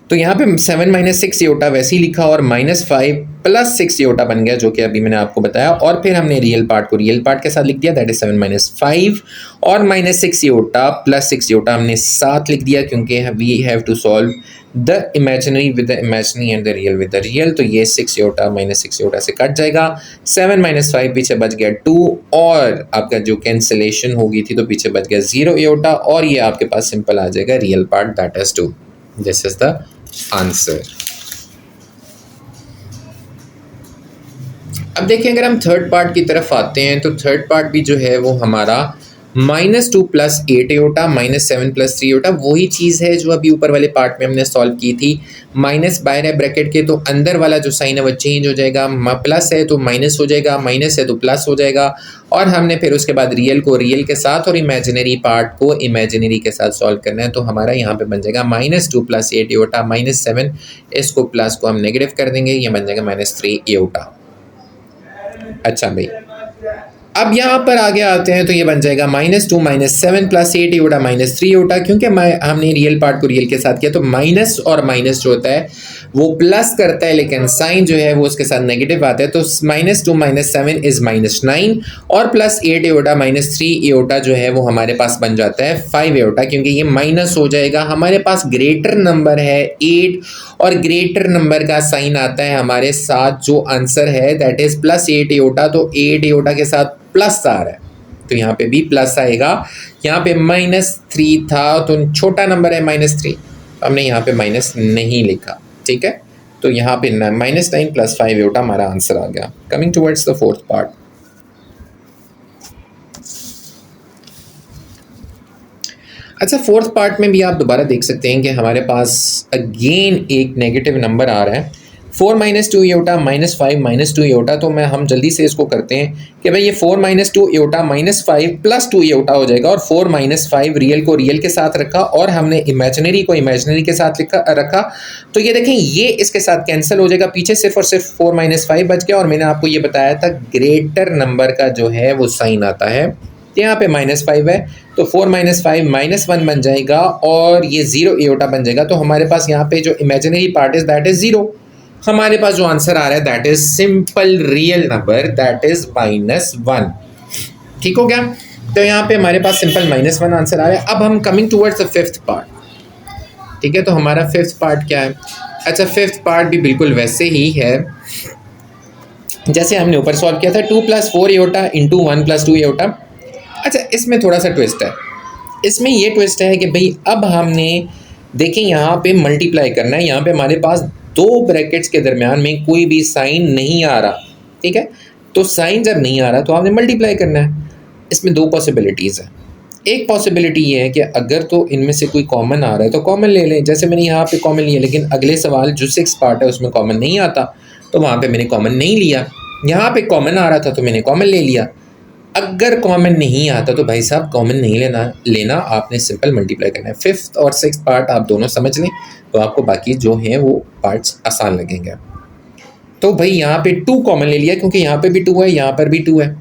तो यहाँ पे 7 माइनस 6 एओटा वैसे ही लिखा और -5 प्लस 6 एओटा बन गया, जो कि अभी मैंने आपको बताया। और फिर हमने रियल पार्ट को रियल पार्ट के साथ लिख दिया, दैट इज 7 माइनस 5 और -6 एओटा प्लस 6 एओटा हमने साथ लिख दिया, क्योंकि we have to solve the imaginary with the imaginary and the real with the real. तो ये 6 एओटा -6 एओटा से कट जाएगा, 7 माइनस 5 पीछे बच गया 2, और आपका जो कैंसिलेशन होगी थी तो पीछे बच गया 0 एओटा, और ये आपके पास सिंपल आ जाएगा real part that is 2। This is the answer. अब देखिए, अगर हम थर्ड पार्ट की तरफ आते हैं तो थर्ड पार्ट भी जो है वो हमारा -2 प्लस 8 एओटा -7 प्लस 3 एओटा, वही चीज़ है जो अभी ऊपर वाले पार्ट में हमने सॉल्व की थी। माइनस बाहर है ब्रैकेट के तो अंदर वाला जो साइन है वो चेंज हो जाएगा, प्लस है तो माइनस हो जाएगा, माइनस है तो प्लस हो जाएगा। और हमने फिर उसके बाद रियल को रियल के साथ और इमेजिनरी पार्ट को इमेजिनरी के साथ सॉल्व करना है। तो हमारा यहाँ पे बन जाएगा -2 प्लस 8 एओटा -7, इसको प्लस को हम नेगेटिव कर देंगे, ये बन जाएगा -3 एओटा। अच्छा भाई, अब यहाँ पर आगे आते हैं तो ये बन जाएगा -2 -7 प्लस 8 एओटा -3 एओटा, क्योंकि हमने रियल पार्ट को रियल के साथ किया तो माइनस और माइनस जो होता है वो प्लस करता है, लेकिन साइन जो है वो उसके साथ नेगेटिव आता है। तो -2 -7 इज -9 और प्लस 8 एओटा -3 एओटा जो है वो हमारे पास बन जाता है 5 एओटा, क्योंकि ये माइनस हो जाएगा। हमारे पास ग्रेटर नंबर है 8 और ग्रेटर नंबर का साइन आता है हमारे साथ, जो आंसर है दैट इज +8 एओटा। तो 8 एओटा के साथ प्लस आ रहा है तो यहाँ पे भी प्लस आएगा। यहाँ पे -3 था तो छोटा नंबर है -3, हमने यहाँ पे माइनस नहीं लिखा। ठीक है, तो यहाँ पे -9 प्लस 5 एओटा हमारा आंसर आ गया। Coming towards the fourth part. अच्छा, फोर्थ पार्ट में भी आप दोबारा देख सकते हैं कि हमारे पास अगेन एक नेगेटिव नंबर आ रहा है, 4 माइनस 2 एओटा -5 -2 एओटा। तो हम जल्दी से इसको करते हैं कि भाई ये 4 माइनस 2 एओटा -5 प्लस 2 एओटा हो जाएगा, और 4 माइनस 5 रियल को रियल के साथ रखा और हमने इमेजिनरी को इमेजिनरी के साथ रखा। तो ये देखें, ये इसके साथ कैंसिल हो जाएगा, पीछे सिर्फ और सिर्फ 4 माइनस 5 बच गया। और मैंने आपको ये बताया था ग्रेटर नंबर का जो है वो साइन आता है, तो यहाँ पे -5 है तो 4 माइनस 5 -1 बन जाएगा और ये 0 एओटा बन जाएगा। तो हमारे पास यहाँ पे जो imaginary part is that is 0। हमारे पास जो आंसर आ रहा है that is simple real number that is -1। ठीक हो गया, तो यहाँ पे हमारे पास सिंपल -1 आंसर आ रहा है। अब हम coming towards the fifth part. ठीक है, तो हमारा फिफ्थ पार्ट क्या है? अच्छा, फिफ्थ पार्ट भी बिल्कुल वैसे ही है जैसे हमने ऊपर सॉल्व किया था, 2 + 4 एओटा इंटू 1 + 2 एओटा। अच्छा, इसमें थोड़ा सा ट्विस्ट है। इसमें ये ट्विस्ट है कि भाई अब हमने देखें यहाँ पे मल्टीप्लाई करना है, यहाँ पे हमारे पास 2 ब्रैकेट्स के दरमियान में कोई भी साइन नहीं आ रहा। ठीक है, तो साइन जब नहीं आ रहा तो आपने मल्टीप्लाई करना है। इसमें 2 पॉसिबिलिटीज़ हैं। एक पॉसिबिलिटी ये है कि अगर तो इनमें से कोई कॉमन आ रहा है तो कॉमन ले लें, जैसे मैंने यहाँ पे कॉमन लिया, लेकिन अगले सवाल जो 6 पार्ट है उसमें कॉमन नहीं आता तो वहाँ पे मैंने कॉमन नहीं लिया। यहाँ पे कॉमन आ रहा था तो मैंने कॉमन ले लिया। अगर कॉमन नहीं आता तो भाई साहब कॉमन नहीं लेना, आपने सिंपल मल्टीप्लाई करना है। फिफ्थ और सिक्स पार्ट आप दोनों समझ लें तो आपको बाकी जो हैं वो पार्ट्स आसान लगेंगे। तो भाई यहाँ पे 2 कॉमन ले लिया, क्योंकि यहाँ पे भी 2 है, यहाँ पर भी 2 है।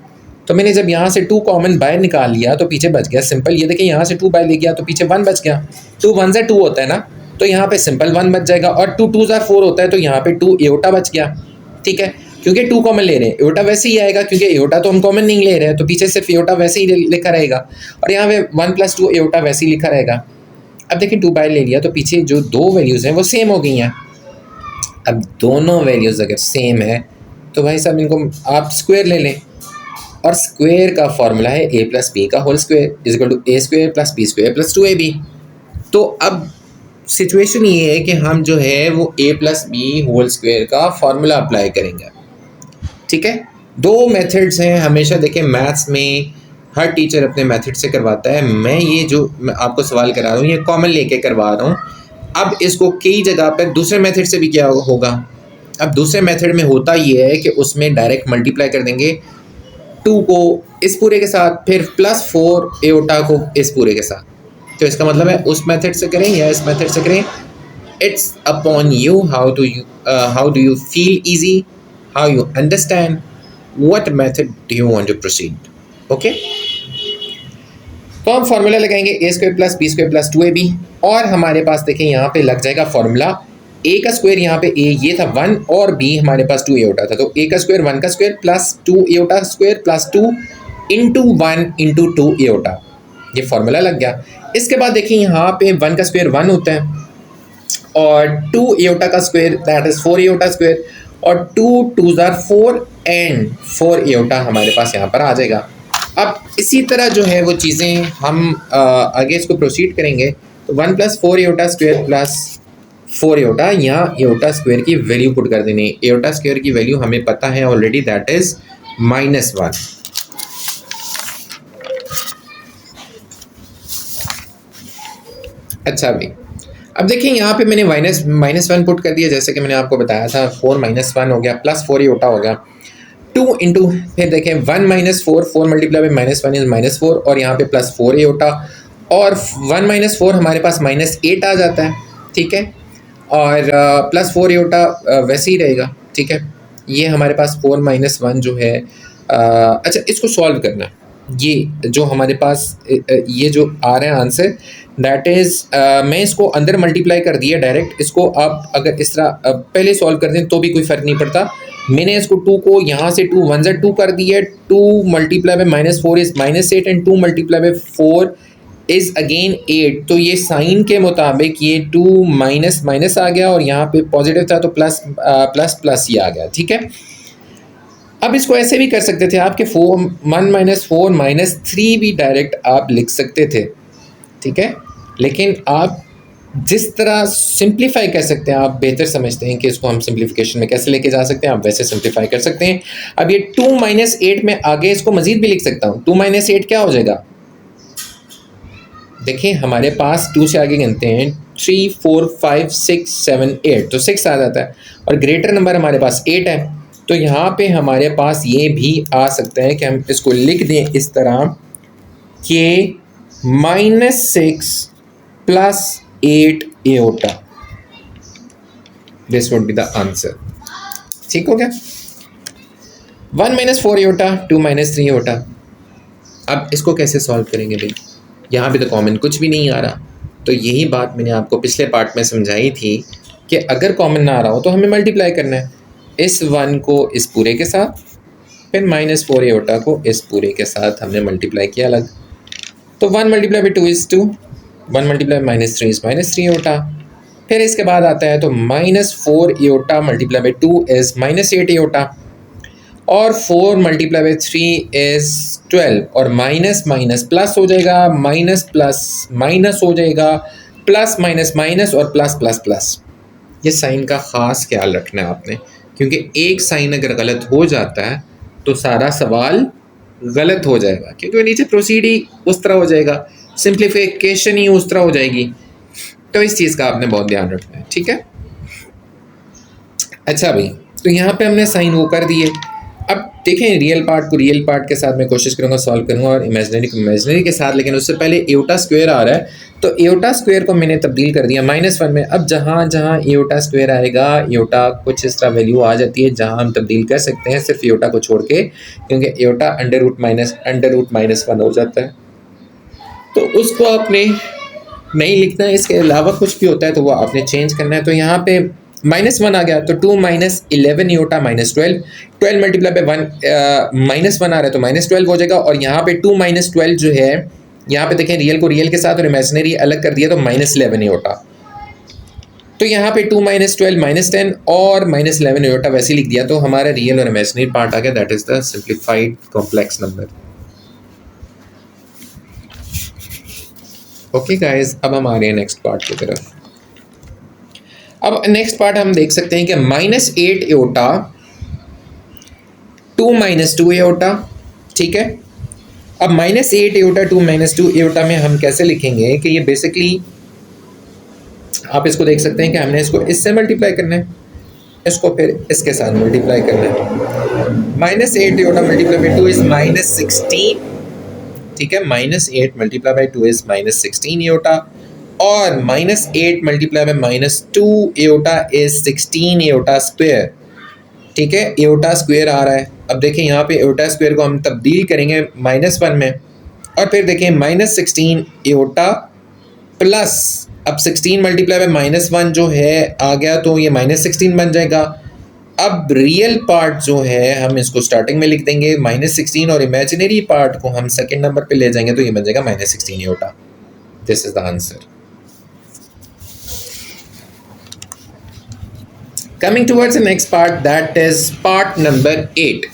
तो मैंने जब यहाँ से 2 कॉमन बाहर निकाल लिया तो पीछे बच गया सिंपल, ये देखिए यहाँ से 2 बाहर ले गया तो पीछे 1 बच गया। 2 1 से 2 होता है ना, तो यहाँ पे सिंपल 1 बच जाएगा, और 2 2 4 होता है तो यहाँ पे 2 एओटा बच गया। ठीक है, क्योंकि 2 कॉमन ले रहे हैं, एओटा वैसे ही आएगा, क्योंकि एओटा तो हम कॉमन नहीं ले रहे हैं तो पीछे सिर्फ एओटा वैसे ही लिखा रहेगा, और यहाँ पे 1 + 2 एओटा वैसे ही लिखा रहेगा। अब देखिए 2 बाहर ले लिया तो पीछे जो 2 वैल्यूज़ हैं वो सेम हो गई हैं। अब दोनों वैल्यूज़ अगर सेम है तो भाई साहब इनको आप स्क्वायर ले लें, और स्क्वायर का फॉर्मूला है a + b का whole square = a² + b² + 2ab। तो अब सिचुएशन ये है कि हम जो है वो a + b होल स्क्वायर का फॉर्मूला अप्लाई करेंगे। ठीक है, दो मेथड्स हैं। हमेशा देखें मैथ्स में हर टीचर अपने मेथड से करवाता है। मैं ये जो मैं आपको सवाल करा रहा हूँ ये कॉमन लेके करवा रहा हूँ। अब इसको कई जगह पर दूसरे मेथड से भी क्या होगा, अब दूसरे मेथड में होता ये है कि उसमें डायरेक्ट मल्टीप्लाई कर देंगे 2 को इस पूरे के साथ, फिर +4 एओटा को इस पूरे के साथ। तो इसका मतलब है उस मेथड से करें या इस मेथड से करें, it's upon you how do you feel easy, how you understand, what method do you want to proceed. Okay, तो हम फार्मूला लगाएंगे a² + b² + 2ab, और हमारे पास देखें यहाँ पे लग जाएगा फार्मूला a का स्क्वायर, यहाँ पे a ये था 1 और b हमारे पास 2 एओटा था, तो a का स्क्वायर 1 का square plus 2 aorta square plus 2 into 1 into 2 aorta, ये फार्मूला लग गया। इसके बाद देखिए यहाँ पे 1 का स्क्वायर 1 होता है और 2 एओटा का square that is 4 iota square, और 2 2s are 4 एंड 4 एओटा हमारे पास यहाँ पर आ जाएगा। अब इसी तरह जो है वो चीज़ें हम आगे इसको प्रोसीड करेंगे, तो 1 + 4 एओटा स्क्वायर प्लस 4 एओटा, यहाँ एओटा स्क्वायर की वैल्यू पुट कर देनी है। एओटा स्क्वायर की वैल्यू हमें पता है ऑलरेडी, दैट इज -1। अच्छा भाई, अब देखिए यहाँ पे मैंने -1 पुट कर दिया, जैसे कि मैंने आपको बताया था 4 - 1 हो गया प्लस 4 एओटा हो गया, 2 इंटू फिर देखें 1 - 4, 4 मल्टीप्लाई बाई -1 इज -4, और यहाँ पे +4 एओटा, और 1 - 4 हमारे पास -8 आ जाता है, ठीक है, और +4 एओटा वैसे ही रहेगा, ठीक है। ये हमारे पास 4 - 1 जो है अच्छा इसको सॉल्व करना है। ये जो हमारे पास ये जो आ रहा है आंसर, दैट इज़ मैं इसको अंदर मल्टीप्लाई कर दिया डायरेक्ट। इसको आप अगर इस तरह पहले सॉल्व कर दें तो भी कोई फ़र्क नहीं पड़ता। मैंने इसको 2 को यहाँ से 2 1 ज़ा 2 कर दिया, 2 multiply by -4 is -8 and 2 multiply by 4 is again 8। तो ये साइन के मुताबिक ये 2 माइनस माइनस आ गया और यहाँ पे पॉजिटिव था तो प्लस प्लस प्लस ही आ गया, ठीक है। अब इसको ऐसे भी कर सकते थे आपके 1 - 4 -3 भी डायरेक्ट आप लिख सकते थे, ठीक है, लेकिन आप जिस तरह सिंप्लीफाई कर सकते हैं, आप बेहतर समझते हैं कि इसको हम सिंप्लीफिकेशन में कैसे लेके जा सकते हैं, आप वैसे सिंप्लीफाई कर सकते हैं। अब ये 2 - 8 में आगे इसको मजीद भी लिख सकता हूँ। 2 - 8 क्या हो जाएगा, देखिए हमारे पास 2 से आगे गिनते हैं 3 4 5 6 7 8, तो 6 आ जाता है, और ग्रेटर नंबर हमारे पास 8 है, तो यहाँ पे हमारे पास ये भी आ सकता है कि हम इसको लिख दें इस तरह कि -6 + 8 aorta, this would be the answer. ठीक हो गया, 1 - 4 एओटा, 2 - 3 एओटा। अब इसको कैसे सॉल्व करेंगे भाई, यहाँ पे तो कॉमन कुछ भी नहीं आ रहा। तो यही बात मैंने आपको पिछले पार्ट में समझाई थी कि अगर कॉमन ना आ रहा हो तो हमें मल्टीप्लाई करना है, इस 1 को इस पूरे के साथ, फिर -4 एओटा को इस पूरे के साथ हमने मल्टीप्लाई किया अलग, तो 1 multiply by 2 is 2, 1 multiply -3 is -3 aorta, फिर इसके बाद आता है तो -4 aorta multiply by 2 is -8 aorta, और 4 मल्टीप्लाई बाई 3 इज़ 12, और माइनस माइनस प्लस हो जाएगा, माइनस प्लस माइनस हो जाएगा, प्लस माइनस माइनस और प्लस प्लस प्लस। ये साइन का ख़ास ख्याल रखना है आपने, क्योंकि एक साइन अगर गलत हो जाता है तो सारा सवाल गलत हो जाएगा, क्योंकि नीचे प्रोसीड ही उस तरह हो जाएगा, सिंप्लीफिकेशन ही उस तरह हो जाएगी। तो इस चीज़ का आपने बहुत ध्यान रखना है, ठीक है। अच्छा भाई, तो यहाँ पे हमने साइन वो कर दिए। अब देखें रियल पार्ट को रियल पार्ट के साथ मैं कोशिश करूँगा सॉल्व करूँगा, और इमेजिनरी को इमेजिनरी के साथ, लेकिन उससे पहले एओटा स्क्वायर आ रहा है, तो एओटा स्क्वायर को मैंने तब्दील कर दिया -1 में। अब जहाँ जहाँ एओटा स्क्वायर आएगा, एओटा कुछ इस तरह वैल्यू आ जाती है जहाँ हम तब्दील कर सकते हैं सिर्फ एओटा को छोड़ के, क्योंकि एओटा √-1 हो जाता है, तो उसको आपने नहीं लिखना है। इसके अलावा कुछ भी होता है तो वो आपने चेंज करना है। तो यहाँ पे -1 आ गया, तो 2 - 11 एओटा -12, 12 मल्टीप्लाई बाई 1 -1 आ रहा है तो -12 हो जाएगा, और यहाँ पे 2 - 12 जो है, यहाँ पे देखें रियल को रियल के साथ और इमेजिनरी अलग कर दिया तो -11 एओटा, तो यहाँ पे 2 - 12 -10 और -11 एओटा वैसे लिख दिया, तो हमारा रियल और इमेजिनरी पार्ट आ गया, that is the simplified complex number. Okay guys, अब हम आ रहे हैं नेक्स्ट पार्ट की तरफ। अब नेक्स्ट पार्ट हम देख सकते हैं कि -8 एओटा 2 माइनस 2 एओटा, ठीक है। अब -8 एओटा 2 माइनस 2 एओटा में हम कैसे लिखेंगे कि ये बेसिकली आप इसको देख सकते हैं कि हमने इसको इससे मल्टीप्लाई करना है, इसको फिर इसके साथ मल्टीप्लाई करना है। -8 एओटा मल्टीप्लाई बाई 2 इज -16, ठीक है। -8 मल्टीप्लाई बाई 2 इज -16 एओटा, और -8 multiply by -2 aorta is 16 aorta square, ठीक है। एओटा स्क्वायर आ रहा है। अब देखें यहाँ पे एओटा स्क्वायर को हम तब्दील करेंगे -1 में, और फिर देखें -16 एओटा प्लस, अब 16 मल्टीप्लाई बाई -1 जो है आ गया तो ये -16 बन जाएगा। अब रियल पार्ट जो है हम इसको स्टार्टिंग में लिख देंगे -16, और इमेजिनरी पार्ट को हम सेकंड नंबर पे ले जाएंगे तो ये बन जाएगा -16 aorta. This is the answer. Coming towards the next part, that is part number 8.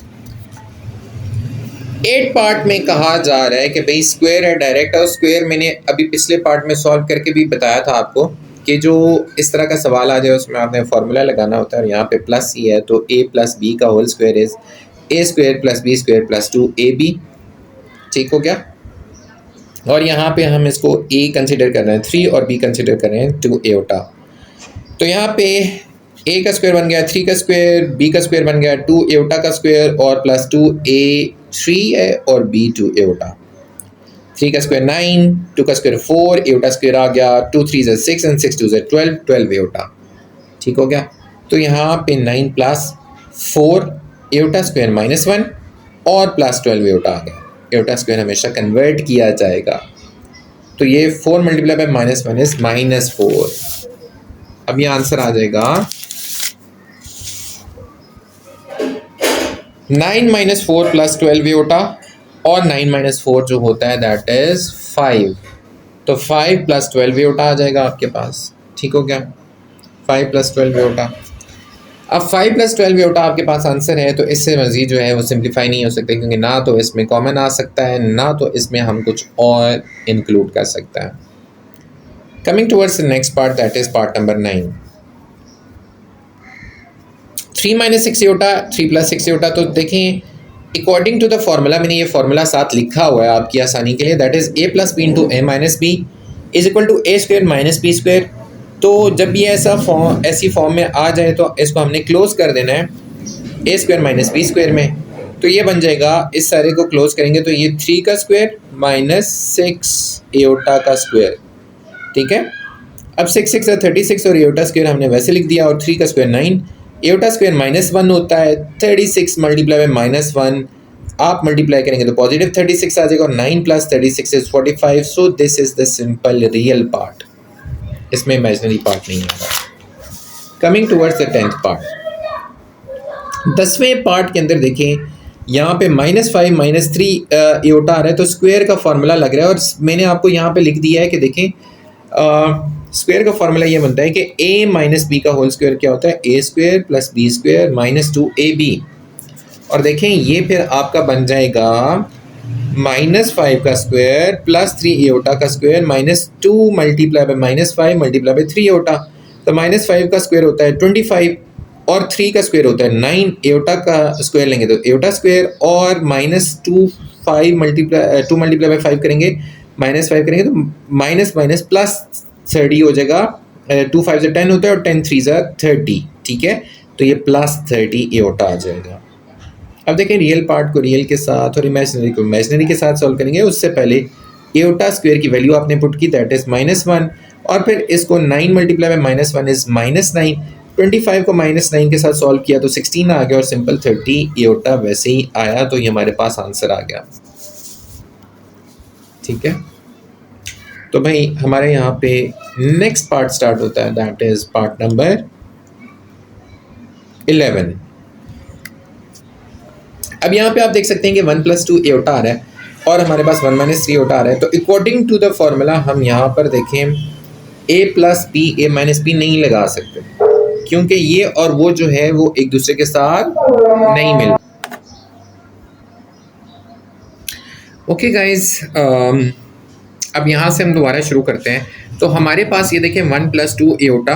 8 part में कहा जा रहा है कि भाई स्क्वायर है डायरेक्ट, और स्क्वायर मैंने अभी पिछले पार्ट में सॉल्व करके भी बताया था आपको कि जो इस तरह का सवाल आ जाए उसमें आपने फार्मूला लगाना होता है, और यहाँ पे प्लस ही है तो a प्लस बी का whole square is a square plus b square plus 2ab, ठीक हो गया। और यहाँ पे हम इसको a कंसिडर कर रहे हैं 3 और b कंसिडर कर रहे हैं 2 एओटा। तो यहाँ पे a का स्क्वायर बन गया 3 का स्क्वायर, b का स्क्वायर बन गया 2 एओटा का स्क्वायर, और प्लस 2a 3 है और b 2 एओटा। 3 का स्क्वायर 9, 2 का स्क्वायर 4, एओटा स्क्वायर आ गया 2 3 6 एंड 6 2 12, 12 एओटा, ठीक हो गया। तो यहाँ पे 9 प्लस 4 एओटा स्क्वायर -1 और प्लस 12 एओटा आ गया। एओटा स्क्वायर हमेशा कन्वर्ट किया जाएगा, तो ये 4 मल्टीप्लाई बाई -1 इज -4। अब ये आंसर आ जाएगा 9 माइनस 4 प्लस 12 एओटा, और 9 माइनस 4 जो होता है दैट इज 5, तो 5 प्लस 12 एओटा आ जाएगा आपके पास, ठीक हो गया। 5 प्लस 12 एओटा। अब 5 प्लस 12 एओटा आपके पास आंसर है, तो इससे मज़ीद जो है वो सिंप्लीफाई नहीं हो सकता, क्योंकि ना तो इसमें कॉमन आ सकता है, ना तो इसमें हम कुछ और इंक्लूड कर सकते हैं। Coming towards the next part, that is part number 9। 3 minus 6 aorta 3 plus 6 aorta, तो देखें अकॉर्डिंग टू द फार्मूला, मैंने ये फार्मूला साथ लिखा हुआ है आपकी आसानी के लिए, that is a plus b into a minus b is equal to a square minus b square. तो जब ये ऐसी फॉर्म में आ जाए तो इसको हमने क्लोज कर देना है ए स्क्वायर माइनस बी स्क्वायर में, तो ये बन जाएगा, इस सारे को क्लोज करेंगे तो ये 3 का स्क्वायर माइनस 6 एओटा का स्क्वायर, ठीक है। अब 6 6 36 और एओटा स्क्वायर हमने वैसे लिख दिया, और 3 का स्क्वायर 9, एओटा स्क्वायर -1 होता है, 36 मल्टीप्लाई बाई -1 आप मल्टीप्लाई करेंगे तो पॉजिटिव 36 आ जाएगा, और 9 plus 36 is 45। So this is the simple real part, इसमें इमेजिनरी पार्ट नहीं आ रहा। Coming towards the 10th part, 10वें पार्ट के अंदर देखें यहाँ पे -5 -3 एओटा आ रहा है, तो स्क्वायर का फार्मूला लग रहा है, और मैंने आपको यहाँ पे लिख दिया है कि देखें स्क्वायर का फार्मूला ये बनता है कि a माइनस बी का होल स्क्वायर क्या होता है, a square plus b square minus 2ab, और देखें ये फिर आपका बन जाएगा -5 का स्क्वायर प्लस 3 एओटा का square -2 multiply by -5 multiply by 3 aorta. तो -5 का स्क्वायर होता है 25, और 3 का स्क्वायर होता है 9, एओटा का स्क्वायर लेंगे तो एओटा स्क्वायर, और -2 मल्टीप्लाई बाई 5 करेंगे -5 करेंगे तो माइनस माइनस प्लस 30 हो जाएगा, 2 5 से 10 होता है, और 10 3 से 30, ठीक है। तो ये प्लस 30 एओटा आ जाएगा। अब देखें रियल पार्ट को रियल के साथ और इमेजिनरी को इमेजिनरी के साथ सॉल्व करेंगे। उससे पहले एओटा स्क्वायर की वैल्यू आपने पुट की, दैट इज -1, और फिर इसको 9 मल्टीप्लाई बाई -1 इज -9, 25 को -9 के साथ सॉल्व किया तो 16 आ गया, और सिंपल 30 एओटा वैसे ही आया, तो ये हमारे पास आंसर आ गया, ठीक है। तो भाई हमारे यहाँ पे नेक्स्ट पार्ट स्टार्ट होता है, दैट इज पार्ट नंबर 11। अब यहाँ पे आप देख सकते हैं कि 1 + 2 एओटा आ रहा है, और हमारे पास 1 - 3 एओटा आ रहा है। तो अकॉर्डिंग टू द फॉर्मूला हम यहाँ पर देखें a + b a - b नहीं लगा सकते, क्योंकि ये और वो जो है वो एक दूसरे के साथ नहीं मिल। ओके गाइज, अब यहाँ से हम दोबारा शुरू करते हैं। तो हमारे पास ये देखें 1 + 2 एओटा,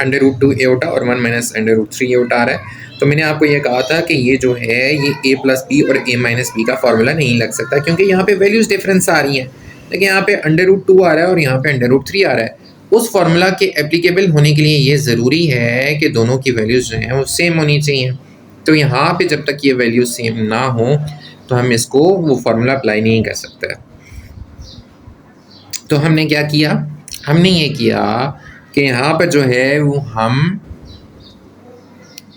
अंडर रूट 2 एओटा और 1 माइनस अंडर रूट 3 एओटा आ रहा है। तो मैंने आपको ये कहा था कि ये जो है ये a प्लस बी और a माइनस बी का फॉर्मूला नहीं लग सकता, क्योंकि यहाँ पे वैल्यूज़ डिफरेंस आ रही हैं। लेकिन यहाँ पे अंडर रूट 2 आ रहा है और यहाँ पे अंडर रूट 3 आ रहा है। उस फार्मूला के एप्लीकेबल होने के लिए ये ज़रूरी है कि दोनों की वैल्यूज़ जो हैं वो सेम होनी चाहिए। तो यहाँ पे जब तक ये वैल्यूज सेम ना हो तो हम इसको वो फार्मूला अप्लाई नहीं कर सकते। तो हमने क्या किया, हमने ये किया कि यहाँ पर जो है वो हम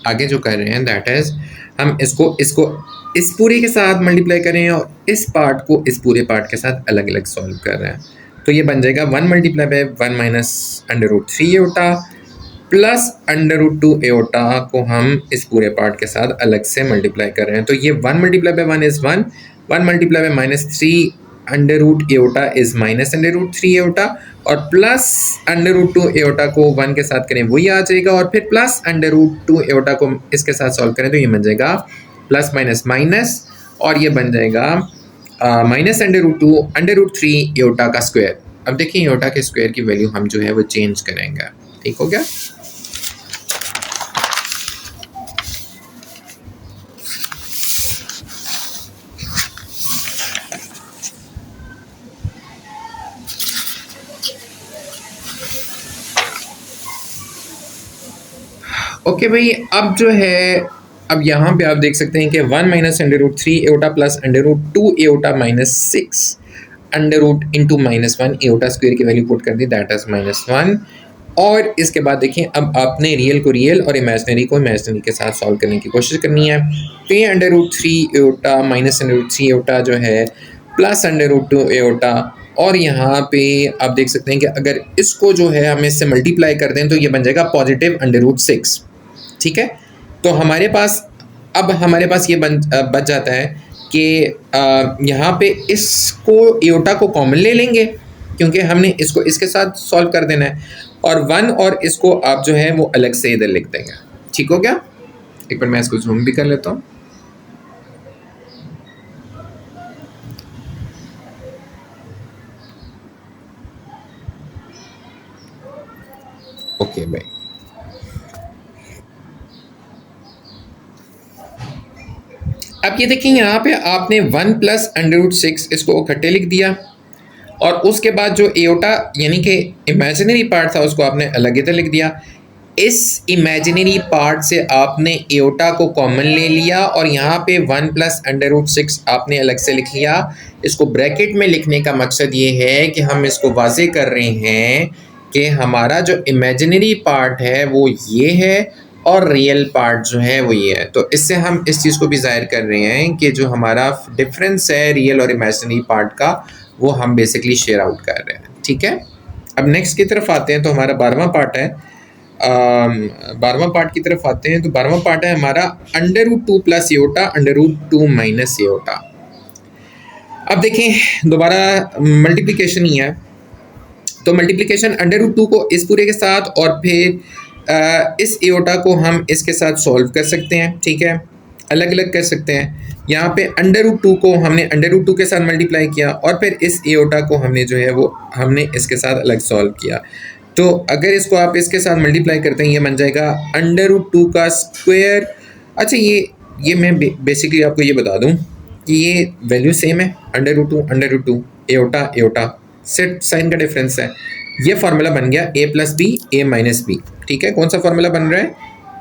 आगे जो कर रहे हैं दैट इज़ हम इसको इस पूरे के साथ मल्टीप्लाई कर रहे हैं और इस पार्ट को इस पूरे पार्ट के साथ अलग अलग सॉल्व कर रहे हैं। तो ये बन जाएगा 1 multiply by 1 minus under root 3 iota plus under root 2 iota को हम इस पूरे पार्ट के साथ अलग से मल्टीप्लाई कर रहे हैं। तो ये 1 multiply by 1 is 1, 1 multiply by -3 under root iota is minus under root 3 iota और प्लस अंडर रूट 2 एओटा को 1 के साथ करें वही आ जाएगा और फिर प्लस अंडर रूट 2 एओटा को इसके साथ सॉल्व करें तो ये बन जाएगा प्लस माइनस माइनस और ये बन जाएगा माइनस अंडर रूट 3 एओटा का स्क्वायर। अब देखिए एओटा के स्क्वायर की वैल्यू हम जो है वो चेंज करेंगे। ठीक हो गया। ओके भाई, अब जो है अब यहाँ पे आप देख सकते हैं कि 1 minus under root 3 iota plus under root 2 iota minus 6 under root into -1 iota square की वैल्यू पुट कर दी दैट इज -1। और इसके बाद देखिए अब आपने रियल को रियल और इमेजिनरी को इमेजिनरी के साथ सॉल्व करने की कोशिश करनी है। तो ये under root 3 iota minus under root 3 iota जो है प्लस अंडर रूट 2 एओटा और यहाँ पे आप देख सकते हैं कि अगर इसको जो है हम इससे मल्टीप्लाई कर दें तो ये बन जाएगा पॉजिटिव अंडर रूट 6। ठीक है, तो हमारे पास अब हमारे पास ये बच जाता है कि यहाँ पे इसको एओटा को कॉमन ले लेंगे क्योंकि हमने इसको इसके साथ सॉल्व कर देना है और 1 और इसको आप जो है वो अलग से इधर लिख देंगे। ठीक हो गया। एक बार मैं इसको जूम भी कर लेता हूँ। ओके भाई, अब ये देखें यहाँ पे आपने 1 प्लस अंडर रूट 6 इसको इकट्ठे लिख दिया और उसके बाद जो एओटा यानी कि इमेजिनरी पार्ट था उसको आपने अलग इधर लिख दिया। इस इमेजिनरी पार्ट से आपने एओटा को कॉमन ले लिया और यहाँ पे 1 प्लस अंडर रूट 6 आपने अलग से लिख लिया। इसको ब्रैकेट में लिखने का मकसद ये है कि हम इसको वाजे कर रहे हैं कि हमारा जो इमेजिनरी पार्ट है वो ये है और रियल पार्ट जो है वो ये है। तो इससे हम इस चीज़ को भी ज़ाहिर कर रहे हैं कि जो हमारा डिफरेंस है रियल और इमेजिनरी पार्ट का वो हम बेसिकली शेयर आउट कर रहे हैं। ठीक है, अब नेक्स्ट की तरफ आते हैं। तो हमारा 12वां पार्ट है, 12वां पार्ट की तरफ आते हैं। तो 12वां पार्ट है हमारा under root 2 plus iota under root 2 minus iota. अब देखें दोबारा मल्टीप्लिकेशन ही है, तो मल्टीप्लिकेशन अंडर रूट 2 को इस पूरे के साथ और फिर इस एओटा को हम इसके साथ सॉल्व कर सकते हैं। ठीक है, अलग अलग कर सकते हैं। यहाँ पे अंडर रूट 2 को हमने अंडर रूट 2 के साथ मल्टीप्लाई किया और फिर इस एओटा को हमने जो है वो हमने इसके साथ अलग सॉल्व किया। तो अगर इसको आप इसके साथ मल्टीप्लाई करते हैं ये बन जाएगा अंडर रूट 2 का स्क्वायर। अच्छा, ये मैं बेसिकली आपको ये बता दूँ कि ये वैल्यू सेम है, under root 2 iota iota set sign का डिफरेंस है। ये फार्मूला बन गया a plus b a minus b. ठीक है, कौन सा फार्मूला बन रहा है?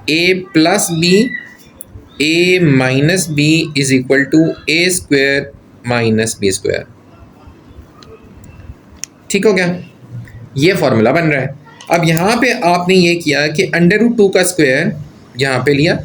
a plus b a minus b is equal to a square minus b square. ठीक हो गया, ये फार्मूला बन रहा है। अब यहाँ पे आपने ये किया कि अंडर रूट 2 का स्क्वायर यहाँ पे लिया,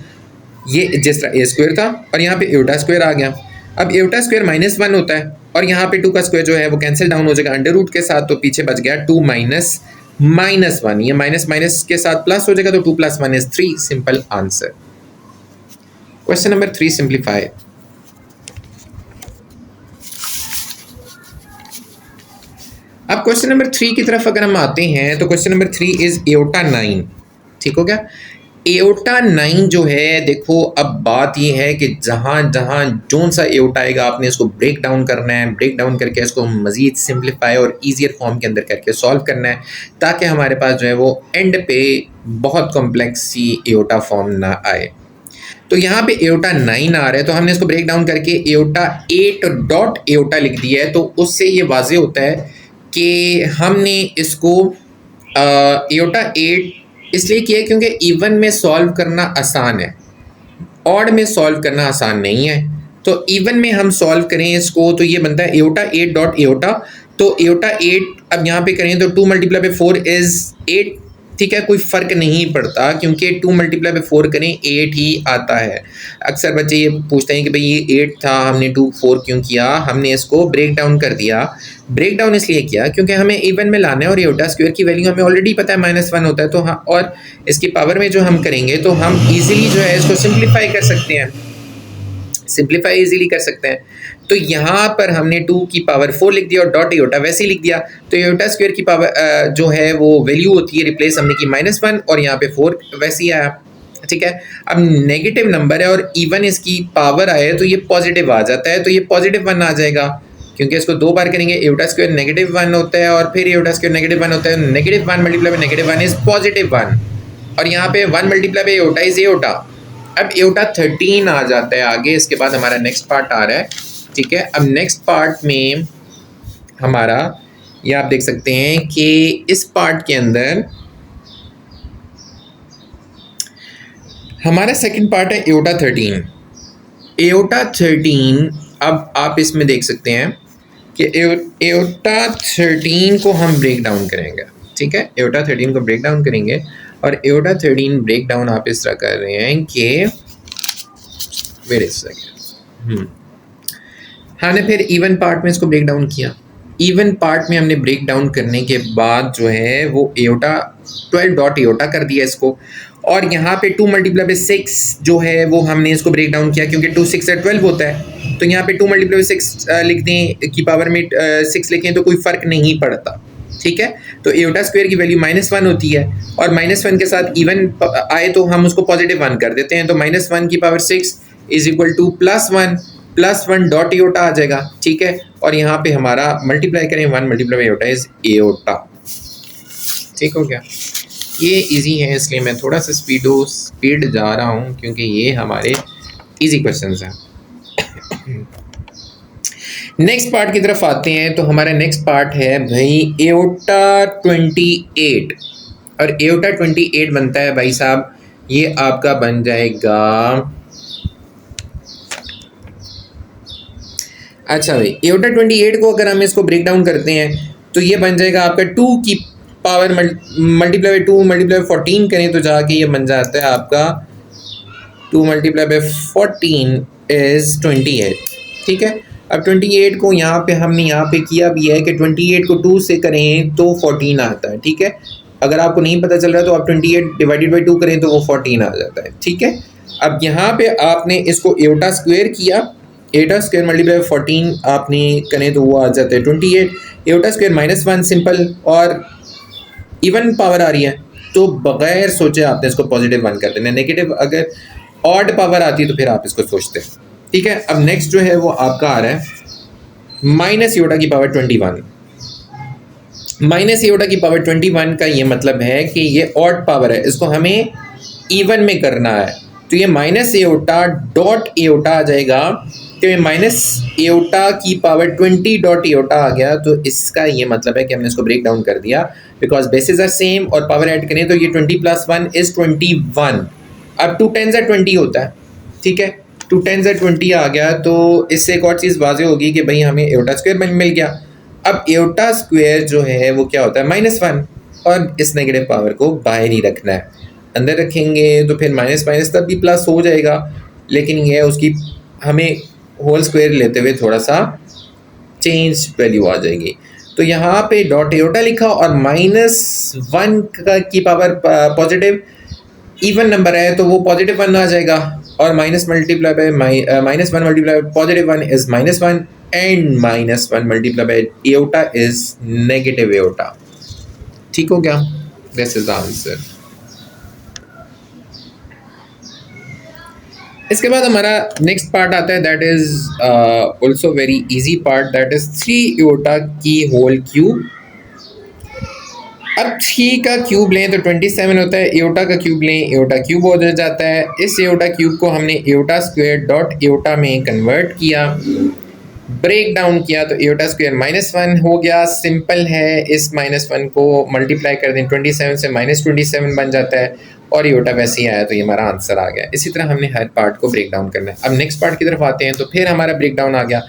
ये जिस तरह ए स्क्वायर था और यहाँ पे एओटा स्क्वायर आ गया। अब एओटा स्क्वायर -1 होता है और यहाँ पे 2 का स्क्वायर जो है वो कैंसिल डाउन हो जाएगा अंडर रूट के साथ, तो पीछे बच गया 2 माइनस -1। ये माइनस माइनस के साथ प्लस हो जाएगा तो 2 + 1 = 3। Simple answer. Question number 3 simplify. अब क्वेश्चन नंबर 3 की तरफ अगर हम आते हैं तो क्वेश्चन नंबर 3 इज एओटा 9। ठीक हो गया, एओटा 9 जो है, देखो अब बात ये है कि जहाँ जहाँ जोन सा एओटा आएगा आपने इसको ब्रेक डाउन करना है, ब्रेक डाउन करके इसको मज़ीद सिंप्लीफाई और ईजियर फॉर्म के अंदर करके सॉल्व करना है, ताकि हमारे पास जो है वो एंड पे बहुत कॉम्प्लेक्स सी एओटा फॉर्म ना आए। तो यहाँ पे एओटा 9 आ रहा है, तो हमने इसको ब्रेक डाउन करके एओटा 8 डॉट एओटा लिख दिया है। तो उससे ये वाजे होता है कि हमने इसको एओटा 8 इसलिए किया है क्योंकि इवन में सॉल्व करना आसान है, ऑड में सॉल्व करना आसान नहीं है। तो इवन में हम सॉल्व करें इसको तो ये बनता है एओटा 8 डॉट एओटा। तो एओटा 8 अब यहाँ पे करें तो 2 मल्टीप्लाई बाई 4 इज़ 8, ठीक है, कोई फ़र्क नहीं पड़ता क्योंकि 2 मल्टीप्लाई बाई 4 करें 8 ही आता है। अक्सर बच्चे ये पूछते हैं कि भाई ये 8 था, हमने 2 4 क्यों किया, हमने इसको ब्रेक डाउन कर दिया। ब्रेक डाउन इसलिए किया क्योंकि हमें इवन में लाना है और एओटा स्क्वायर की वैल्यू हमें ऑलरेडी पता है -1 होता है। तो हाँ, और इसकी पावर में जो हम करेंगे तो हम ईजिली जो है इसको सिंप्लीफाई कर सकते हैं, सिंप्लीफाई इजीली कर सकते हैं। तो यहाँ पर हमने 2 की पावर 4 लिख दिया और डॉट एओटा वैसे ही लिख दिया। तो एओटा स्क्वायर की पावर जो है वो वैल्यू होती है, रिप्लेस हमने की -1 और यहाँ पे 4 वैसे ही आया, ठीक है। अब नेगेटिव नंबर है और इवन इसकी पावर आए तो ये पॉजिटिव आ जाता है, तो ये पॉजिटिव 1 आ जाएगा क्योंकि इसको 2 बार करेंगे। एओटा स्क्वायर -1 होता है और फिर एओटा स्क्वायर -1 होता है। -1 मल्टीप्लाई बाई -1 इज +1 और यहाँ पे 1 multiply by aorta is aorta. अब एओटा 13 आ जाता है आगे, इसके बाद हमारा नेक्स्ट पार्ट आ रहा है, ठीक है। अब नेक्स्ट पार्ट में हमारा ये आप देख सकते हैं कि इस पार्ट के अंदर हमारा सेकंड पार्ट है एओटा 13। एओटा 13 अब आप इसमें देख सकते हैं कि एओटा 13 को हम ब्रेक डाउन करेंगे, ठीक है। एओटा 13 को ब्रेक डाउन करेंगे और एओटा 13 ब्रेक डाउन आप इस तरह कर रहे हैं कि वेट अ सेकंड, हमने फिर इवन पार्ट में इसको ब्रेक डाउन किया। इवन पार्ट में हमने ब्रेक डाउन करने के बाद जो है वो एओटा 12 डॉट एओटा कर दिया इसको, और यहाँ पे 2 मल्टीप्लाई बाई 6 जो है वो हमने इसको ब्रेक डाउन किया क्योंकि 2 6 से 12 होता है। तो यहाँ पे 2 मल्टीप्लाई बाई 6 लिख दें की पावर में 6 लिखें तो कोई फ़र्क नहीं पड़ता, ठीक है। तो एओटा स्क्वायर की वैल्यू -1 होती है और -1 के साथ इवन आए तो हम उसको +1 कर देते हैं। तो -1 की power 6 is equal to +1 dot iota आ जाएगा, ठीक है। और यहाँ पे हमारा मल्टीप्लाई करें 1 multiply by aorta is aorta, ठीक हो गया। ये इजी है इसलिए मैं थोड़ा सा स्पीड जा रहा हूँ क्योंकि ये हमारे इजी क्वेश्चंस हैं। नेक्स्ट पार्ट की तरफ आते हैं। तो हमारा नेक्स्ट पार्ट है भाई एओटा 28 और एओटा 28 बनता है भाई साहब, ये आपका बन जाएगा, अच्छा भाई एओटा 28 को अगर हम इसको ब्रेक डाउन करते हैं तो ये बन जाएगा आपका 2 की power multiply by 2 multiply by 14 करें तो जाके ये बन जाता है आपका 2 मल्टीप्लाई बाई 14 इज़ 28, ठीक है। अब 28 को यहाँ पे हमने यहाँ पे किया भी है कि 28 को 2 से करें तो 14 आता है, ठीक है। अगर आपको नहीं पता चल रहा तो आप 28 डिवाइडेड बाई 2 करें तो वो 14 आ जाता है, ठीक है। अब यहाँ पे आपने इसको एओटा स्क्वायर किया, एओटा स्क्वायर मल्टीप्लाई बाई 14 आपने करें तो वो आ जाता है 28। एओटा स्क्वायर -1 सिंपल और इवन पावर आ रही है तो बगैर सोचे आपने इसको +1 कर देना। नेगेटिव अगर ऑड पावर आती है तो फिर आप इसको सोचते हैं, ठीक है। अब नेक्स्ट जो है वो आपका आ रहा है माइनस एओटा की पावर 21। माइनस एओटा की पावर 21 का ये मतलब है कि ये ऑड पावर है, इसको हमें इवन में करना है। तो ये माइनस एओटा डॉट एओटा आ जाएगा, तो ये माइनस एओटा की पावर 20 डॉट एओटा आ गया। तो इसका ये मतलब है कि हमने इसको ब्रेक डाउन कर दिया बिकॉज बेसिस आर सेम और पावर ऐड करें तो ये 20 + 1 इज़ 21। अब 2 10 20 होता है, ठीक है। 2 10 20 आ गया तो इससे एक और चीज़ वाज़ेह होगी कि भाई हमें एओटा स्क्वायर मिल गया। अब एओटा स्क्वायर जो है वो क्या होता है -1 और इस नेगेटिव पावर को बाहर ही रखना है, अंदर रखेंगे तो फिर माइनस माइनस तब भी प्लस हो जाएगा, लेकिन ये उसकी हमें होल स्क्वायर लेते हुए थोड़ा सा चेंज वैल्यू आ जाएगी। तो यहाँ पे डॉट एओटा लिखा और -1 की पावर पॉजिटिव इवन नंबर है तो वो +1 आ जाएगा और -1 multiply by +1 is -1 and -1 multiply by aorta is negative aorta, ठीक हो गया। This is the answer. इसके बाद हमारा नेक्स्ट पार्ट आता है, that is also very easy part, that is 3 aorta की होल क्यूब। अब 3 का क्यूब लें तो 27 होता है, एओटा का क्यूब लें एओटा क्यूब हो जाता है। इस एओटा क्यूब को हमने एओटा स्क्वायर डॉट एओटा में कन्वर्ट किया, ब्रेक डाउन किया तो एओटा स्क्वायर -1 हो गया। सिंपल है, इस -1 को मल्टीप्लाई कर दें 27 से, -27 बन जाता है और एओटा वैसे ही आया तो ये हमारा आंसर आ गया। इसी तरह हमने हर पार्ट को ब्रेक डाउन करना है। अब नेक्स्ट पार्ट की तरफ आते हैं तो फिर हमारा ब्रेक डाउन आ गया।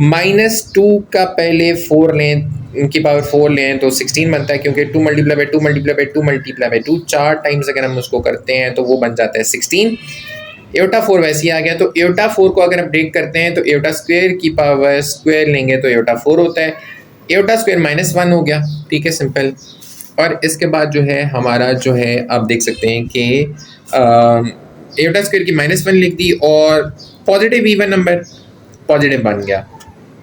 -2 का पहले 4 लें, उनकी पावर 4 लें तो 16 बनता है, क्योंकि 2 multiply by 2 multiply by 2 multiply by 2 4 times अगर हम उसको करते हैं तो वो बन जाता है 16। एओटा 4 वैसे ही आ गया, तो एओटा 4 को अगर हम ब्रेक करते हैं तो एओटा स्क्वायर की पावर स्क्वायर लेंगे तो एओटा 4 होता है, एओटा स्क्वायर -1 हो गया। ठीक है, सिंपल। और इसके बाद जो है हमारा जो है आप देख सकते हैं कि एओटा स्क्वायर की -1 लिख दी और पॉजिटिव इवन नंबर पॉजिटिव बन गया,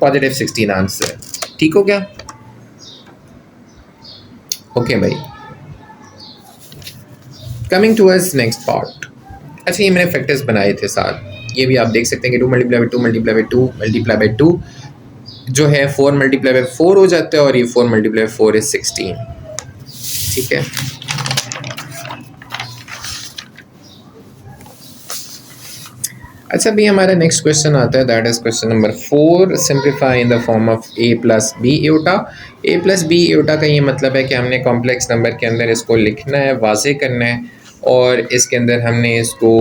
पॉजिटिव 16 आंसर। ठीक हो गया? ओके भाई, कमिंग टूवर्ड्स नेक्स्ट पार्ट। अच्छा, ये मैंने फैक्टर्स बनाए थे साथ, ये भी आप देख सकते हैं कि 2 multiply by 2 multiply by 2 multiply by 2 जो है 4 मल्टीप्लाई बाई 4 हो जाता है, और ये 4 मल्टीप्लाई बाई 4 इज 16। ठीक है, अच्छा भी हमारा नेक्स्ट क्वेश्चन आता है, that is question number 4। Simplify in the form of a plus b iota. a plus b iota का ये मतलब है कि हमने कॉम्प्लेक्स नंबर के अंदर इसको लिखना है, वाजे करना है, और इसके अंदर हमने इसको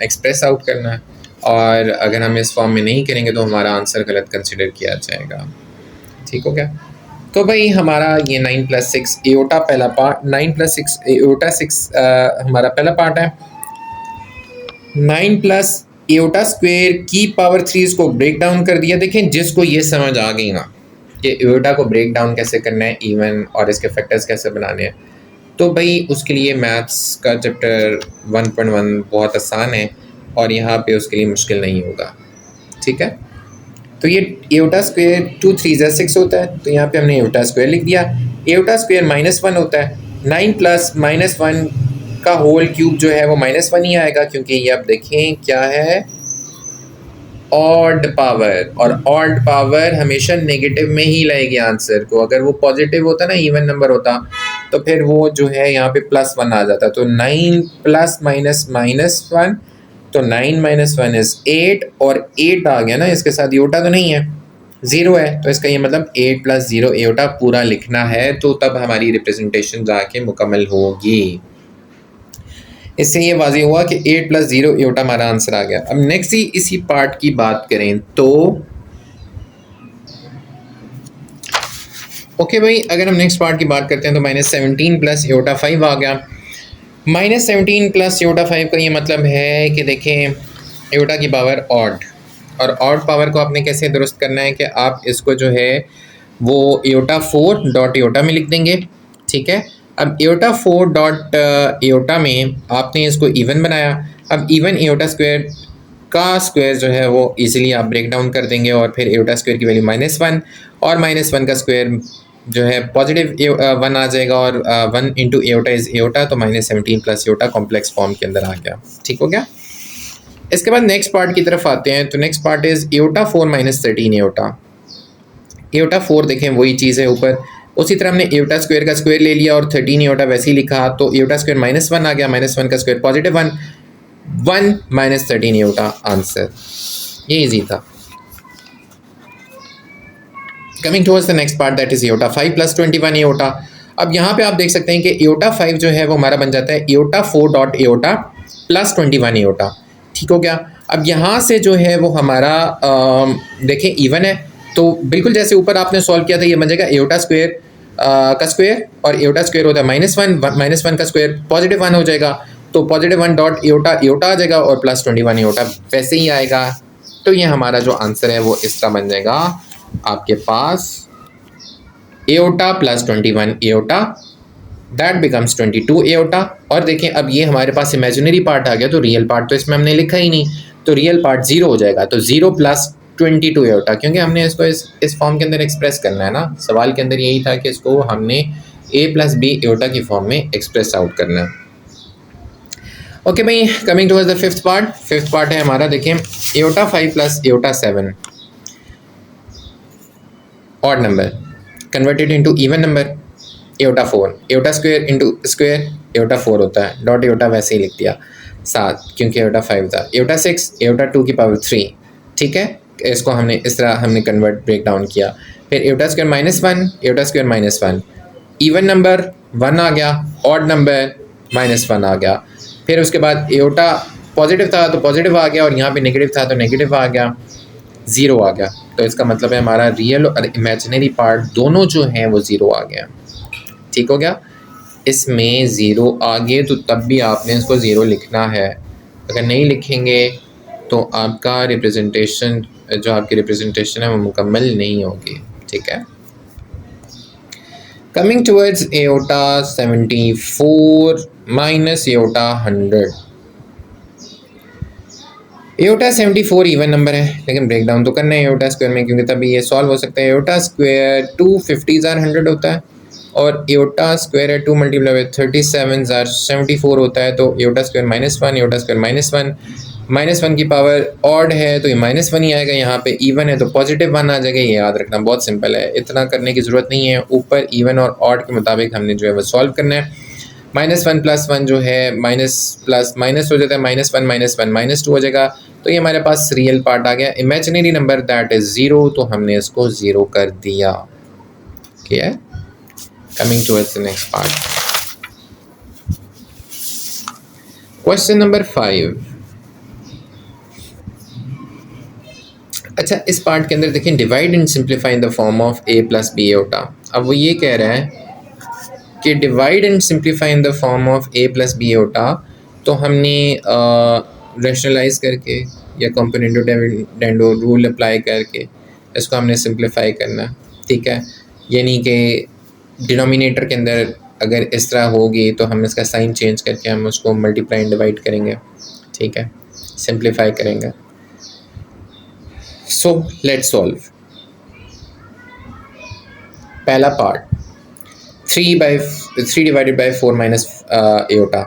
एक्सप्रेस आउट करना है, और अगर हम इस फॉर्म में नहीं करेंगे तो हमारा आंसर गलत कंसिडर किया जाएगा। ठीक हो गया? तो भाई हमारा ये 9 + 6 एओटा पहला पार्ट, 9 + 6 एओटा 6 हमारा पहला पार्ट है। 9 प्लस एओटा स्क्वायर की पावर 3 इसको ब्रेक डाउन कर दिया। देखें, जिसको ये समझ आ गई ना कि एओटा को ब्रेक डाउन कैसे करना है, इवन और इसके फैक्टर्स कैसे बनाने हैं, तो भाई उसके लिए मैथ्स का चैप्टर 1.1 बहुत आसान है और यहाँ पे उसके लिए मुश्किल नहीं होगा। ठीक है, तो ये एओटा स्क्वायर 2 3 6 होता है, तो यहाँ पे हमने एओटा स्क्वायर लिख दिया। एओटा स्क्वायर -1 होता है, 9 प्लस -1 का होल क्यूब जो है वो -1 ही आएगा, क्योंकि ये आप देखें क्या है, ऑड पावर, और ऑड पावर हमेशा नेगेटिव में ही लाएगी आंसर को। अगर वो पॉजिटिव होता ना, इवन नंबर होता, तो फिर वो जो है यहाँ पे +1 आ जाता। तो 9 प्लस -1, तो 9 - 1 इज 8, और 8 आ गया ना, इसके साथ एओटा तो नहीं है, 0 है, तो इसका ये मतलब 8 + 0 एओटा पूरा लिखना है, तो तब हमारी रिप्रेजेंटेशन जाके मुकम्मल होगी। इससे ये वाज़ेह हुआ कि 8 + 0 एओटा हमारा आंसर आ गया। अब नेक्स्ट ही इसी पार्ट की बात करें तो ओके भाई, अगर हम नेक्स्ट पार्ट की बात करते हैं तो -17 + एओटा 5 आ गया। -17 + एओटा 5 का ये मतलब है कि देखें, एओटा की पावर ऑड, और ऑड पावर को आपने कैसे दुरुस्त करना है कि आप इसको जो है वो एओटा 4 डॉट एओटा में लिख देंगे। ठीक है, अब एओटा 4 डॉट एओटा में आपने इसको इवन बनाया। अब इवन एओटा स्क्वायर का स्क्वायर जो है वो इजीली आप ब्रेक डाउन कर देंगे, और फिर एओटा स्क्वायर की वैल्यू -1, और -1 का स्क्वायर जो है पॉजिटिव 1 आ जाएगा, और 1 × एओटा इज़ एओटा, तो -17 + एओटा कॉम्प्लेक्स फॉर्म के अंदर आ गया। ठीक हो गया? इसके बाद नेक्स्ट पार्ट की तरफ आते हैं, तो next part is aorta 4 - 13 aorta. Aorta 4 देखें वही चीज़ है ऊपर, उसी तरह हमने एओटा स्क्वायर का स्क्वायर ले लिया और 13 एओटा वैसे ही लिखा, तो एओटा स्क्वायर -1 आ गया, -1 का स्क्वायर पॉजिटिव 1, 1 - 13 एओटा आंसर। ये इजी था। Coming towards the next part, that is aorta 5 + 21 aorta. अब यहाँ पे आप देख सकते हैं कि एओटा 5 जो है वो हमारा बन जाता है एओटा 4 डॉट एओटा + 21 एओटा। ठीक हो गया? अब यहाँ से जो है वो हमारा देखें इवन है, तो बिल्कुल जैसे ऊपर आपने सॉल्व किया था, ये बन जाएगा एओटा स्क्वायर का स्क्वायर, और एओटा स्क्वायर होता है -1, -1 का स्क्वायर पॉजिटिव 1 हो जाएगा, तो पॉजिटिव 1 डॉट एओटा एओटा आ जाएगा, और +21 एओटा वैसे ही आएगा। तो ये हमारा जो आंसर है वो इस तरह बन जाएगा आपके पास iota + 21 iota, that becomes 22 iota. और देखें, अब ये हमारे पास इमेजिनरी पार्ट आ गया, तो रियल पार्ट तो इसमें हमने लिखा ही नहीं, तो रियल पार्ट 0 हो जाएगा, तो 0 + 22 एओटा, क्योंकि हमने इसको इस फॉर्म के अंदर एक्सप्रेस करना है ना। सवाल के अंदर यही था कि इसको हमने a + b एओटा की फॉर्म में एक्सप्रेस आउट करना है। ओके भाई, coming towards the fifth part है हमारा। देखें, aorta 5 plus aorta 7 odd number converted into even number, aorta 4, iota square into square aorta 4 होता है, डॉट एओटा वैसे ही लिख दिया 7 क्योंकि एओटा 5 था, एओटा 6 एओटा 2 की पावर 3। ठीक है, इसको हमने इस तरह हमने कन्वर्ट ब्रेक डाउन किया। फिर aorta square -1 iota square -1, even number 1 आ गया, ऑड नंबर -1 आ गया। फिर उसके बाद एओटा पॉजिटिव था तो पॉजिटिव आ गया, और यहाँ पे नेगेटिव था तो नेगेटिव आ गया, 0 आ गया। तो इसका मतलब है हमारा रियल और इमेजिनरी पार्ट दोनों जो हैं वो 0 आ गया। ठीक हो गया, इसमें 0 आ गए तो तब भी आपने इसको 0 लिखना है, अगर नहीं लिखेंगे तो आपका रिप्रेजेंटेशन जो आपकी रिप्रेजेंटेशन है वो मुकम्मल नहीं होगी। ठीक है, coming towards aorta 74 minus aorta 100। Aorta 74 even number है, लेकिन ब्रेक डाउन तो करना है एओटा स्क्वायर में, क्योंकि तभी ये सॉल्व हो सकता है। एओटा स्क्वायर 250 100 होता है, और एओटा स्क्वायर है 2 मल्टीप्लाई बाई 37 74 होता है। तो एओटा स्क्वायर -1 एओटा स्क्वायर -1 की पावर ऑड है तो ये -1 ही आएगा। यहाँ पे इवन है तो पॉजिटिव 1 आ जाएगा। ये याद रखना बहुत सिंपल है, इतना करने की ज़रूरत नहीं है। ऊपर इवन और ऑड के मुताबिक हमने जो है वो सॉल्व करना है। -1 + 1 जो है माइनस प्लस माइनस हो जाता है, -1 -2 हो जाएगा। तो ये हमारे पास रियल पार्ट आ गया। इमेजिनरी नंबर दैट इज़ 0, तो हमने इसको 0 कर दिया। Clear? Coming towards the next part. Question number 5. अच्छा, इस पार्ट के अंदर देखें, divide and simplify in the form of a + b aorta. अब वो ये कह रहा है कि divide and simplify in the form of a + b aorta, तो हमने रैशनलाइज करके या कंपोनेंडो डिविडेंडो रूल अप्लाई करके इसको हमने सिंप्लीफाई करना। ठीक है, यानी कि डिनोमिनेटर के अंदर अगर इस तरह होगी तो हम इसका साइन चेंज करके हम उसको मल्टीप्लाई एंड डिवाइड करेंगे। ठीक है, सिंप्लीफाई करेंगे। So let's solve. पहला पार्ट 3 डिवाइडेड बाई 4 माइनस एओटा।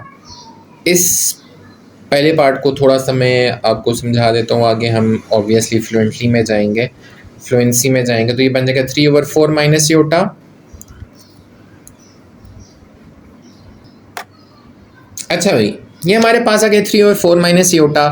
इस पहले पार्ट को थोड़ा सा मैं आपको समझा देता हूँ, आगे हम ऑब्वियसली फ्लुएंसी में जाएंगे तो ये बन जाएगा 3/4 माइनस एओटा। अच्छा भाई, ये हमारे पास आ गया 3/4 माइनस एओटा।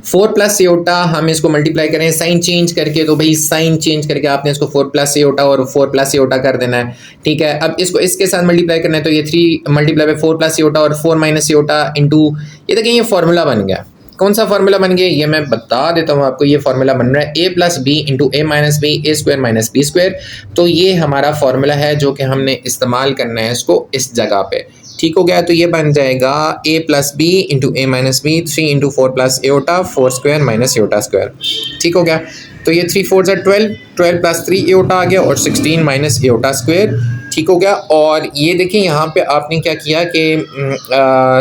4 प्लस एओटा हम इसको मल्टीप्लाई करें साइन चेंज करके, तो भाई साइन चेंज करके आपने इसको 4 प्लस एओटा और 4 प्लस एओटा कर देना है। ठीक है, अब इसको इसके साथ मल्टीप्लाई करना है, तो ये 3 मल्टीप्लाई बाई 4 प्लस एओटा और 4 माइनस एओटा इंटू, ये देखिए ये फार्मूला बन गया। कौन सा फार्मूला बन गया ये मैं बता देता हूँ आपको। ये फार्मूला बन रहा है a + b इंटू a - b a² - b²। तो ये हमारा फार्मूला है जो कि हमने इस्तेमाल करना है इसको इस जगह पे। ठीक हो गया, तो ये बन जाएगा a + b इंटू a - b 3 into 4 plus aorta 4² minus iota square. ठीक हो गया, तो ये 3 4 12 12 + 3 एओटा आ गया और 16 माइनस एओटा स्क्वायर। ठीक हो गया, और ये देखिए यहाँ पे आपने क्या किया कि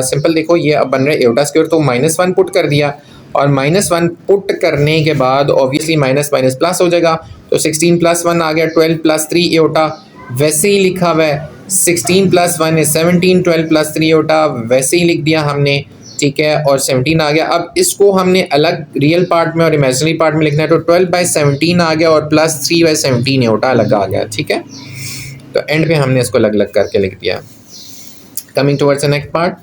सिंपल देखो, ये अब बन रहा है एओटा स्क्वायर, तो -1 पुट कर दिया, और -1 पुट करने के बाद ऑब्वियसली माइनस माइनस प्लस हो जाएगा। तो 16 + 1 आ गया, 12 + 3 एओटा वैसे ही लिखा हुआ है। 16 + 1 है 17, 12 + 3 एओटा वैसे ही लिख दिया हमने। ठीक है, और 17 आ गया। अब इसको हमने अलग रियल पार्ट में और इमेजिनरी पार्ट में लिखना है, तो 12/17 आ गया और प्लस 3/17 एओटा अलग आ गया। ठीक है, तो एंड पे हमने इसको अलग अलग करके लिख दिया। Coming towards the next part.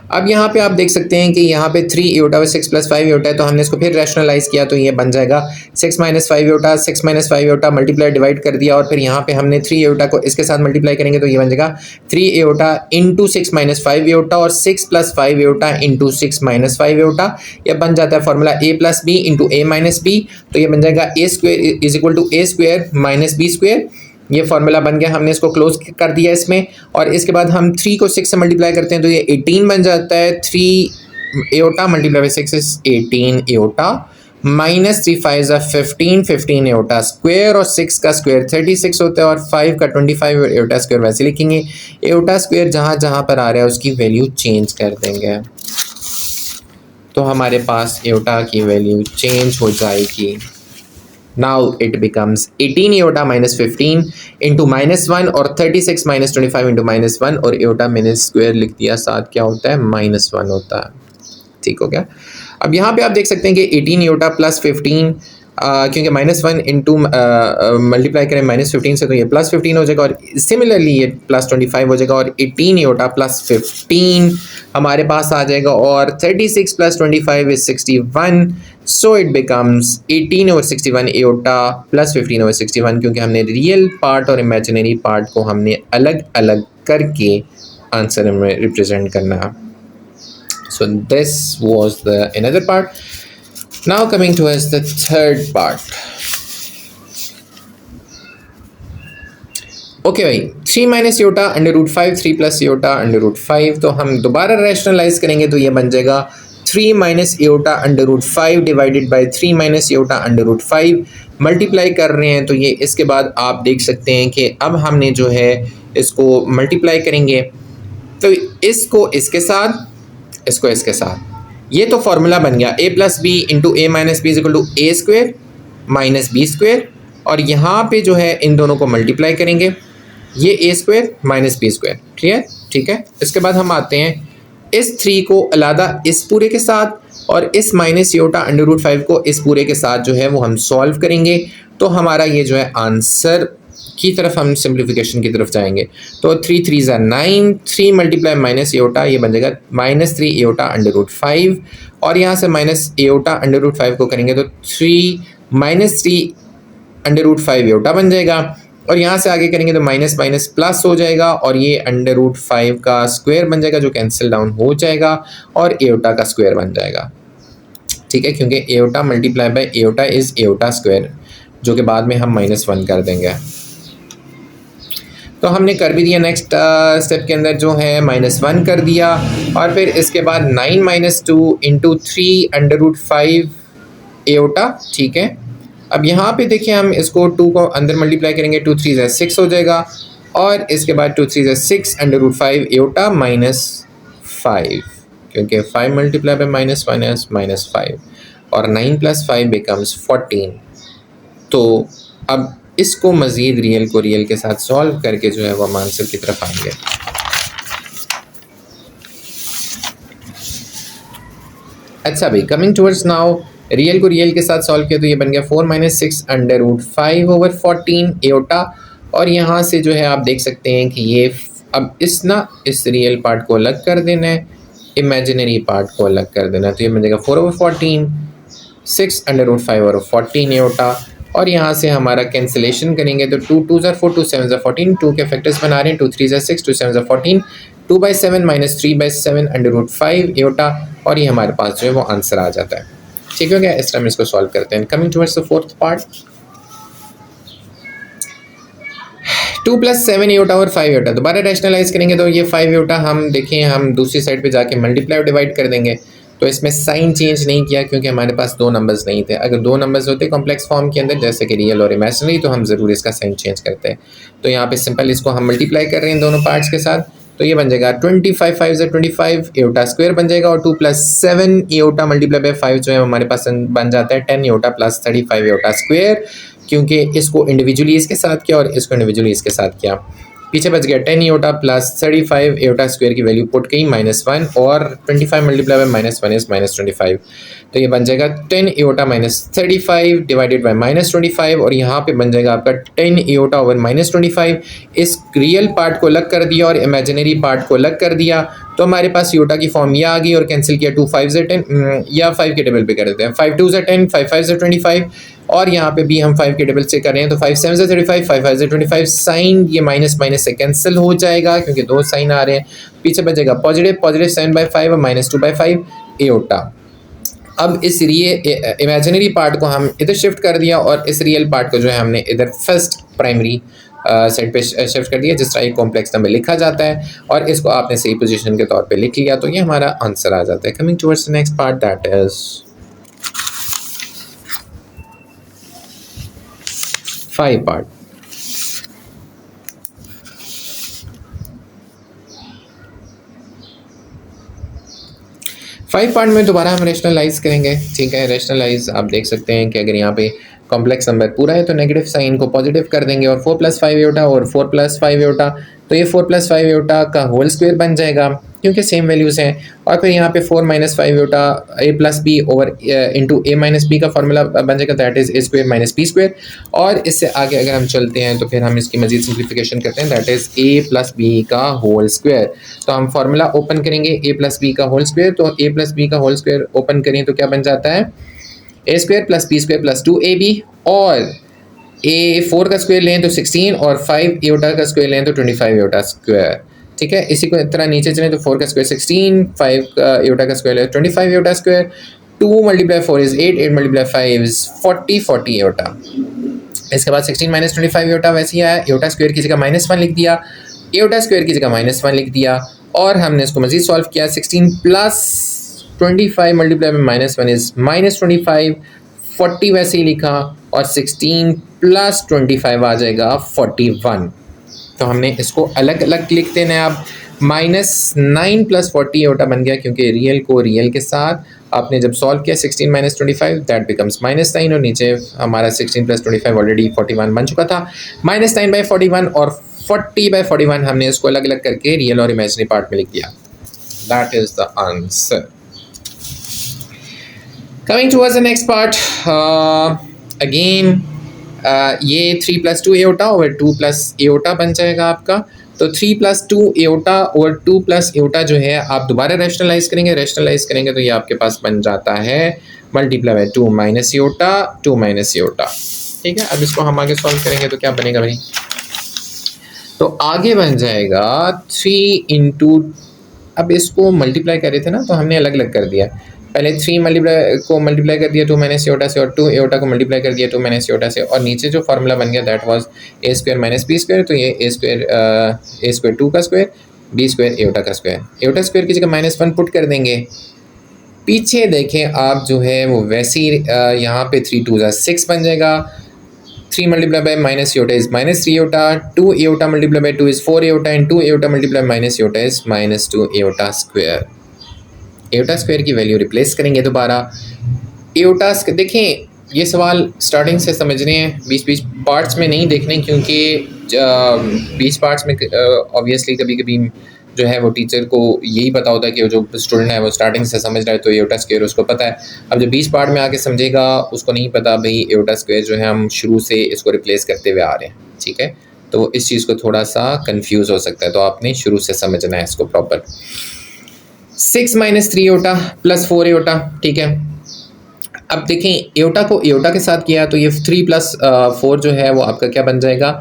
अब यहाँ पे आप देख सकते हैं कि यहाँ पे 3 एओटा 6 + 5 एओटा है, तो हमने इसको फिर रैशनलाइज किया, तो ये बन जाएगा 6 - 5 एओटा 6 - 5 एओटा मल्टीप्लाई डिवाइड कर दिया, और फिर यहाँ पे हमने 3 एओटा को इसके साथ मल्टीप्लाई करेंगे, तो ये बन जाएगा 3 एओटा इंटू 6 - 5 एओटा और 6 + 5 एओटा इंटू 6 - 5 एओटा। यह बन जाता है फॉर्मूला a + b इंटू a - b। तो ये बन जाएगा a² = a² - b²। ये फार्मूला बन गया, हमने इसको क्लोज कर दिया इसमें, और इसके बाद हम 3 को 6 से मल्टीप्लाई करते हैं तो ये 18 बन जाता है। 3 aorta multiply by 6 is 18 aorta minus 3 5 15 15 aorta square, और 6 का स्क्वायर 36 होता है, और 5 का 25 एओटा स्क्वायर वैसे लिखेंगे। एओटा स्क्वायर जहाँ जहाँ पर आ रहा है उसकी वैल्यू चेंज कर देंगे, तो हमारे पास एओटा की वैल्यू चेंज हो जाएगी। Now it becomes 18 aorta minus 15 into -1 और 36 माइनस 25 इंटू -1 और एओटा मैंने स्क्वायर लिख दिया, साथ क्या होता है -1 होता है। ठीक हो गया। अब यहाँ पे आप देख सकते हैं कि 18 एओटा प्लस 15 क्योंकि -1 इंटू मल्टीप्लाई करें -15 से तो ये +15 हो जाएगा और सिमिलरली ये +25 हो जाएगा और 18 एओटा प्लस 15 हमारे पास आ जाएगा और 36 plus 25 is 61 so it becomes 18 over 61 aorta plus 15 over 61 क्योंकि हमने रियल पार्ट और इमेजिनरी पार्ट को हमने अलग अलग करके आंसर में रिप्रेजेंट करना है। So this was the another part. Now coming towards the third part. Okay भाई 3 minus iota under root 5 3 plus iota under root 5 तो हम दोबारा रैशनलाइज करेंगे तो ये बन जाएगा 3 minus iota under root 5 divided by 3 minus iota under root 5 multiply कर रहे हैं तो ये इसके बाद आप देख सकते हैं कि अब हमने जो है इसको मल्टीप्लाई करेंगे तो इसको इसके साथ इसको इसके साथ ये तो फॉर्मूला बन गया a plus b into a minus b is equal to a square minus b square और यहाँ पे जो है इन दोनों को मल्टीप्लाई करेंगे ये a square minus b square clear ठीक है। इसके बाद हम आते हैं इस 3 को अलादा इस पूरे के साथ और इस माइनस योटा अंडर रूट 5 को इस पूरे के साथ जो है वो हम सॉल्व करेंगे तो हमारा ये जो है आंसर की तरफ हम सिंप्लीफिकेशन की तरफ जाएंगे तो 3 3 ज़ा 9 3 मल्टीप्लाई माइनस एओटा ये बन जाएगा -3 एओटा अंडर रूट 5 और यहाँ से माइनस एओटा अंडर रूट 5 को करेंगे तो 3 अंडर रूट 5 एओटा बन जाएगा और यहाँ से आगे करेंगे तो माइनस माइनस प्लस हो जाएगा और ये अंडर रूट 5 का स्क्वायर बन जाएगा जो कैंसिल डाउन हो जाएगा और एओटा का स्क्वायर बन जाएगा ठीक है क्योंकि aorta multiply by aorta is aorta square जो कि बाद में हम -1 कर देंगे। तो हमने कर भी दिया नेक्स्ट स्टेप के अंदर जो है -1 कर दिया और फिर इसके बाद 9 minus 2 into 3 under root 5 iota ठीक है। अब यहाँ पे देखिए हम इसको 2 को अंदर मल्टीप्लाई करेंगे 2 3 ज़ा 6 हो जाएगा और इसके बाद 2 3 ज़ा 6 अंडर रूट 5 एओटा -5 क्योंकि 5 मल्टीप्लाई बाय -5 और 9 प्लस 5 बिकम्स 14। तो अब इसको मज़ीद रियल को रियल के साथ सॉल्व करके जो है वो हम आंसर की तरफ आएंगे। अच्छा भाई कमिंग टुवर्ड्स नाउ रियल को रियल के साथ सॉल्व किया तो ये बन गया 4 minus 6 under root 5 over 14 iota और यहाँ से जो है आप देख सकते हैं कि ये अब इस रियल पार्ट को अलग कर देना है इमेजिनरी पार्ट को अलग कर देना है तो ये बन जाएगा 4 over 14 6 under root 5 over 14 iota और यहाँ से हमारा कैंसिलेशन करेंगे तो 2 2 ज़ा 4 2 7 ज़ा 14 2 के फैक्टर्स बना रहे हैं 2 3 ज़ा 6 2 7 ज़ा 14 2 by 7 minus 3 by 7 under root 5 iota और ये हमारे पास जो है वो आंसर आ जाता है। ठीक हो गया। इस टाइम इसको सॉल्व करते हैं। Coming towards the fourth part 2 plus 7 aorta और 5 एओटा दोबारा रैशनलाइज करेंगे तो ये 5 एओटा हम देखें हम दूसरी साइड पे जाके मल्टीप्लाई और डिवाइड कर देंगे तो इसमें साइन चेंज नहीं किया क्योंकि हमारे पास 2 नंबर्स नहीं थे। अगर 2 नंबर्स होते कॉम्प्लेक्स फॉर्म के अंदर जैसे कि रियल और इमेजिनरी तो हम ज़रूर इसका साइन चेंज करते हैं। तो यहाँ पे सिंपल इसको हम मल्टीप्लाई कर रहे हैं दोनों पार्ट्स के साथ तो ये बन जाएगा 25 5 ज़ा 25 एओटा स्क्वायर बन जाएगा और 2 प्लस 7 एओटा मल्टीप्लाई बाय 5 जो है हमारे पास बन जाता है 10 एओटा प्लस 35 एओटा स्क्वायर क्योंकि इसको इंडिविजुअली इसके साथ किया और इसको इंडिविजुअली इसके साथ किया। पीछे बच गया 10 एओटा प्लस 35 एओटा स्क्वायर की वैल्यू पुट की -1 और 25 मल्टीप्लाई बाय -1 इज -25 तो ये बन जाएगा 10 एओटा माइनस 35 डिवाइडेड बाय -25 और यहाँ पे बन जाएगा आपका 10 एओटा ओवर -25। इस रियल पार्ट को अलग कर दिया और इमेजिनरी पार्ट को अलग कर दिया तो हमारे पास एओटा की फॉर्म ये आ गई और कैंसिल किया 2 5 ज़ा 10 या 5 के टेबल पे कर देते हैं 5 2 ज़ा 10 5 5 ज़ा 25 और यहाँ पे भी हम 5 के टेबल से कर रहे हैं तो 5 7 ज़ा 35 5 5 ज़ा 25 साइन ये माइनस माइनस से कैंसिल हो जाएगा क्योंकि 2 साइन आ रहे हैं। पीछे बचेगा पॉजिटिव 7/5 और -2/5 एओटा। अब इस इमेजिनरी पार्ट को हम इधर शिफ्ट कर दिया और इस रियल पार्ट को जो है हमने इधर फर्स्ट प्राइमरी साइड पे शिफ्ट कर दिया जिस तरह कॉम्प्लेक्स नंबर लिखा जाता है और इसको आपने सही पोजीशन के तौर पे लिख लिया तो ये हमारा आंसर आ जाता है। Coming towards the next part that is 5 part. Five part में दोबारा हम रैशनलाइज करेंगे। ठीक है, रैशनलाइज आप देख सकते हैं कि अगर यहाँ पे कॉम्प्लेक्स नंबर पूरा है तो नेगेटिव साइन को पॉजिटिव कर देंगे और 4 + 5 एटा और 4 + 5 एटा, तो ये 4 + 5 एटा का होल स्क्वायर बन जाएगा क्योंकि सेम वैल्यूज़ हैं। और फिर यहाँ पे 4 - 5 एटा a + b over into a - b का फार्मूला बन जाएगा, दैट इज़ a² - b²। और इससे आगे अगर हम चलते हैं तो फिर हम इसकी मजीद सिंप्लीफिकेशन करते हैं, दैट इज़ a + b का होल स्क्वायर। तो हम फार्मूला ओपन करेंगे a + b का होल स्क्वायर, तो a + b का होल स्क्वायर ओपन करें तो क्या बन जाता है, a² + b² + 2ab, और a 4 का स्क्वायर लें तो 16 और 5 एटा का स्क्वायर लें तो 25 एटा स्क्वायर। ठीक है, इसी को तरह नीचे चलें तो 4 का स्क्वायर 16, 5 का एटा का स्क्वायर लें 25 एटा स्क्वायर, 2 × 4 इज़ 8, 8 × 5 इज़ 40, 40 एटा। इसके बाद 16 - 25 एटा वैसे ही आया, एटा स्क्वायर की जगह -1 लिख दिया, एटा स्क्वायर की जगह -1 लिख दिया, और हमने इसको मज़ीद सॉल्व किया। 16 + 25 × -1 इज़ -25, 40 वैसे ही लिखा, और 16 + 25 आ जाएगा 41। तो हमने इसको अलग अलग लिख देना है। अब -9 + 40 एटा बन गया क्योंकि रियल को रियल के साथ आपने जब सॉल्व किया 16 - 25 दैट बिकम्स -9, और नीचे हमारा 16 + 25 ऑलरेडी 41 बन चुका था। -9/41 और 40/41 हमने इसको अलग अलग करके रियल और इमेजिनरी पार्ट में लिख दिया, that is the answer. Coming towards the next part, again ये 3 + 2 एटा ओवर 2 + एटा बन जाएगा आपका। तो 3 + 2 एटा ओवर 2 + एटा जो है आप दोबारा रैशनलाइज करेंगे तो ये आपके पास बन जाता है मल्टीप्लाई 2 - एटा 2 - एटा। ठीक है, अब इसको हम आगे सॉल्व करेंगे तो क्या बनेगा भाई, तो आगे बन जाएगा 3 × अब इसको मल्टीप्लाई कर रहे थे ना तो हमने अलग अलग कर दिया, पहले 3 को मल्टीप्लाई कर दिया 2 - एटा से, और 2 एटा को मल्टीप्लाई कर दिया 2 - एटा से, और नीचे जो फार्मूला बन गया दैट वाज a² - b², तो ये a² 2 का स्क्वायर, b² एटा का स्क्वायर, एटा स्क्वायर की जगह -1 पुट कर देंगे। पीछे देखें आप जो है वो वैसे ही यहाँ पे 3 × 2 = 6 बन जाएगा, 3 × -एटा is -3 Etah, 2 Etah × 2 is 4 Etah, and 2 Etah × -Etah is -2 Etah square. Etah square की वैल्यू रिप्लेस करेंगे दोबारा। एटा देखें, ये सवाल स्टार्टिंग से समझने हैं, बीच पार्ट्स में नहीं देखने, क्योंकि बीच पार्ट्स में ऑब्वियसली कभी कभी जो है वो टीचर को यही पता होता है कि जो स्टूडेंट है वो स्टार्टिंग से समझ रहा है तो एटा स्क्वायर उसको पता है। अब जो बीच पार्ट में आके समझेगा उसको नहीं पता भाई एटा स्क्वायर जो है हम शुरू से इसको रिप्लेस करते हुए आ रहे हैं। ठीक है, तो इस चीज़ को थोड़ा सा कंफ्यूज हो सकता है, तो आपने शुरू से समझना है इसको प्रॉपर। 6 - 3 एटा + 4 एटा। ठीक है, अब देखें एटा को एटा के साथ किया तो ये 3 + 4 जो है वो आपका क्या बन जाएगा,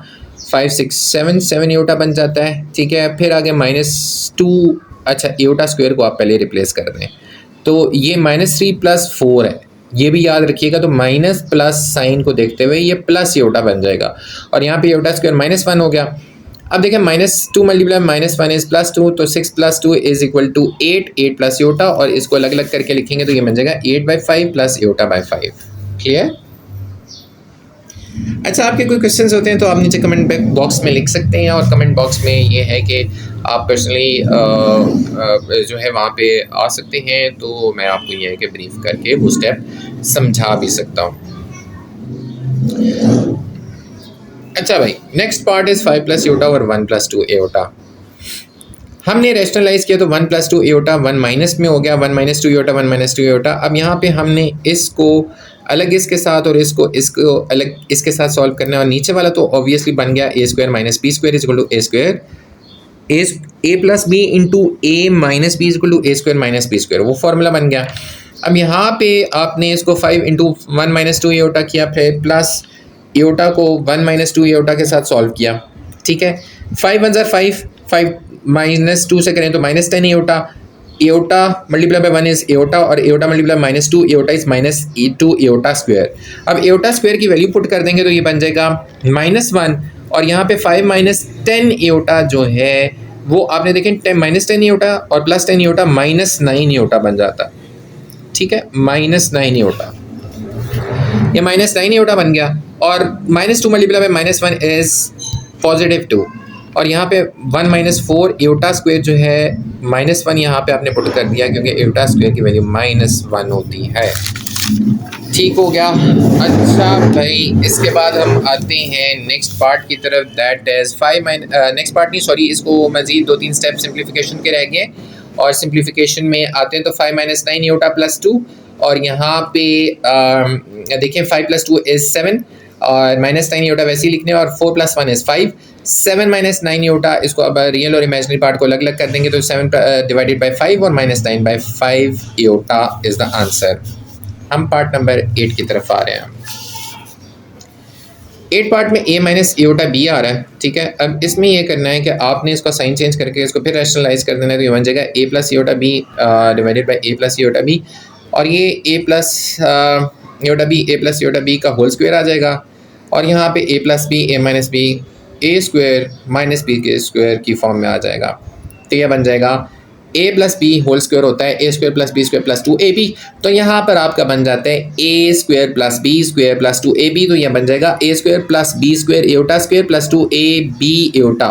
5 6 7 एटा बन जाता है। ठीक है, फिर आगे -2, अच्छा एटा स्क्वायर को आप पहले रिप्लेस कर दें, तो ये -3 + 4 है, ये भी याद रखिएगा। तो माइनस प्लस साइन को देखते हुए ये प्लस एटा बन जाएगा, और यहाँ पे एटा स्क्वायर -1 हो गया। अब देखें -2 × -1 इज़ +2, तो 6 + 2 इज़ इक्वल टू 8, 8 + एटा, और इसको अलग अलग करके लिखेंगे तो ये बन जाएगा 8/5 + एटा/5। क्लियर? अच्छा, आपके कोई क्वेश्चंस होते हैं तो आप नीचे कमेंट बॉक्स में लिख सकते हैं, और कमेंट बॉक्स में ये है कि आप पर्सनली जो है वहाँ पे आ सकते हैं, तो मैं आपको ये है कि ब्रीफ करके वो स्टेप समझा भी सकता हूँ। अच्छा भाई, नेक्स्ट पार्ट इज़ 5 + एटा और 1 + 2 एटा। हमने रैशनलाइज किया तो 1 + 2 एटा 1 माइनस में हो गया, 1 - 2 एटा 1 - 2 एटा। अब यहाँ पे हमने इसको अलग इसके साथ और इसको अलग इसके साथ सॉल्व करना है, और नीचे वाला तो ऑब्वियसली बन गया a² - b² is equal to a² a + b इंटू a - b is equal to a² - b², वो फार्मूला बन गया। अब यहाँ पे आपने इसको 5 × 1 - 2 एटा किया, फिर प्लस एटा को 1 - 2 एटा के साथ सॉल्व किया। ठीक है, 5 × 1 = 5, 5 - 2 से करें तो -10 एटा, एटा × 1 इज़ एटा, और एटा × -2 एटा इज़ -2 एटा स्क्वायर। अब एटा स्क्वायर की वैल्यू पुट कर देंगे तो ये बन जाएगा -1, और यहाँ पे 5 - 10 एटा जो है वो आपने देखें -10 एटा और +10 एटा -9 एटा बन जाता। ठीक है, -9 एटा, ये -9 एटा बन गया, और -2 × -1 इज़ +2, और यहाँ पे 1 - 4 एटा स्क्वायर जो है -1 यहाँ पे आपने पुट कर दिया, क्योंकि एटा स्क्वायर की वैल्यू -1 होती है। ठीक हो गया। अच्छा भाई, इसके बाद हम आते हैं नेक्स्ट पार्ट की तरफ, दैट इज़ नेक्स्ट पार्ट नहीं सॉरी, इसको मज़ीद 2-3 स्टेप सिंप्लीफिकेशन के रह गए और सिंप्लीफिकेशन में आते हैं तो 5 - 9 योटा प्लस 2 और यहाँ पे देखें 5 + 2 इज़ 7 और -9 योटा वैसे ही लिखने और 4 + 1 इज़ 5। 7 - 9 योटा, इसको अब रियल और इमेजिनरी पार्ट को अलग अलग कर देंगे तो 7 डिवाइडेड बाई 5 और -9/5 योटा इज़ द आंसर। हम पार्ट नंबर 8 की तरफ आ रहे हैं। 8 पार्ट में a माइनस एओटा b आ रहा है, ठीक है। अब इसमें ये करना है कि आपने इसका साइन चेंज करके इसको फिर रैशनलाइज कर देना है, तो ये बन जाएगा a plus iota b divided by a plus iota b और ये a plus iota b a plus iota b का होल स्क्वायर आ जाएगा और यहाँ पे a plus b a minus b a square minus b के स्क्वायर की फॉर्म में आ जाएगा। तो यह बन जाएगा a plus b whole square होता है a square plus b square plus 2ab, तो यहाँ पर आपका बन जाता है a square plus b square plus 2ab, तो यह बन जाएगा a square plus b square iota square plus 2ab iota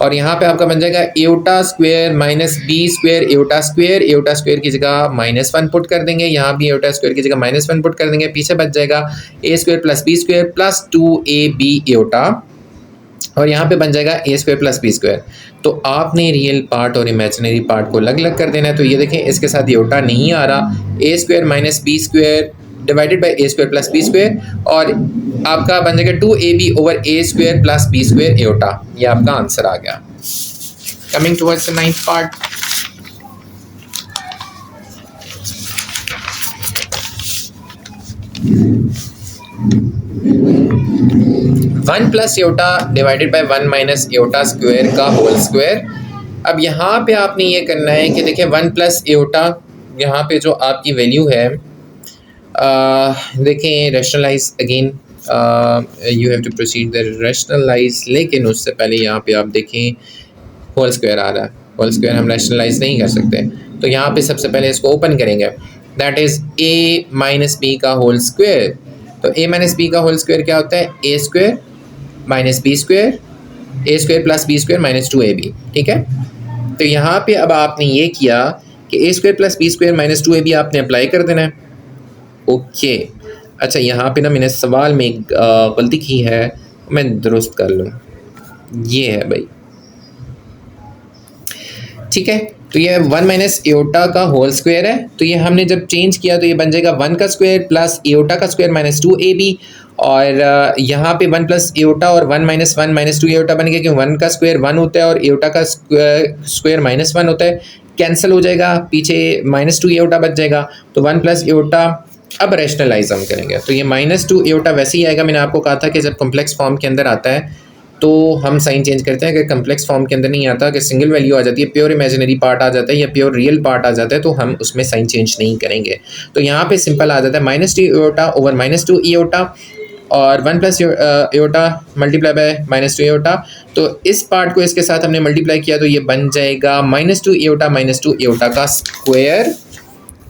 और यहाँ पे आपका बन जाएगा iota square minus b square iota square की जगह -1 पुट कर देंगे, यहाँ भी एओटा स्क्वायर की जगह -1 पुट कर देंगे, पीछे बच जाएगा a square plus b square plus 2ab iota और यहाँ पे बन जाएगा a square plus b square. तो आपने रियल पार्ट और इमेजिनरी पार्ट को अलग अलग कर देना है। तो ये देखें इसके साथ एओटा नहीं आ रहा, a square minus b square divided by a square plus b square और आपका बन जाएगा 2ab over a square plus b square iota. ये आपका आंसर आ गया। Coming towards the 9th part. One plus iota divided by 1 minus iota square का whole square. अब यहाँ पे आपने ये करना है कि देखिए 1 प्लस एओटा, यहाँ पे जो आपकी वैल्यू है देखें rationalise again, you have to proceed the rationalise, लेकिन उससे पहले यहाँ पे आप देखें होल स्क्वायर आ रहा है, होल स्क्वायर हम रैशनलाइज नहीं कर सकते, तो यहाँ पे सबसे पहले इसको ओपन करेंगे, that is a minus b का होल स्क्वायर। तो a माइनस बी का होल स्क्वायर क्या होता है, a square minus b square a square plus b square minus 2ab, ठीक है। तो यहाँ पे अब आपने ये किया कि a square plus b square minus 2ab आपने अप्लाई कर देना है, ओके। अच्छा यहाँ पे ना मैंने सवाल में गलती की है, मैं दुरुस्त कर लूँ, ये है भाई, ठीक है। तो ये 1 माइनस एओटा का होल स्क्वायर है, तो ये हमने जब चेंज किया तो ये बन जाएगा 1 का स्क्वायर प्लस एओटा का स्क्वायर माइनस 2ab और यहाँ पे 1 प्लस एओटा और 1 माइनस 1 माइनस 2 एओटा बन गया, क्योंकि 1 का स्क्वायर 1 होता है और एओटा का स्क्वायर माइनस 1 होता है, कैंसिल हो जाएगा, पीछे -2 एओटा बच जाएगा। तो 1 प्लस एओटा अब रैशनलाइज हम करेंगे, तो ये -2 एओटा वैसे ही आएगा। मैंने आपको कहा था कि जब कॉम्प्लेक्स फॉर्म के अंदर आता है तो हम साइन चेंज करते हैं, अगर कम्प्लेक्स फॉर्म के अंदर नहीं आता, अगर सिंगल वैल्यू आ जाती है, प्योर इमेजिनरी पार्ट आ जाता है या प्योर रियल पार्ट आ जाता है, तो हम उसमें साइन चेंज नहीं करेंगे। तो यहाँ पे सिंपल आ जाता है -2 एओटा ओवर -2 एओटा और 1 plus aorta multiply by -2 aorta. तो इस पार्ट को इसके साथ हमने मल्टीप्लाई किया तो ये बन जाएगा -2 एओटा का स्क्वायर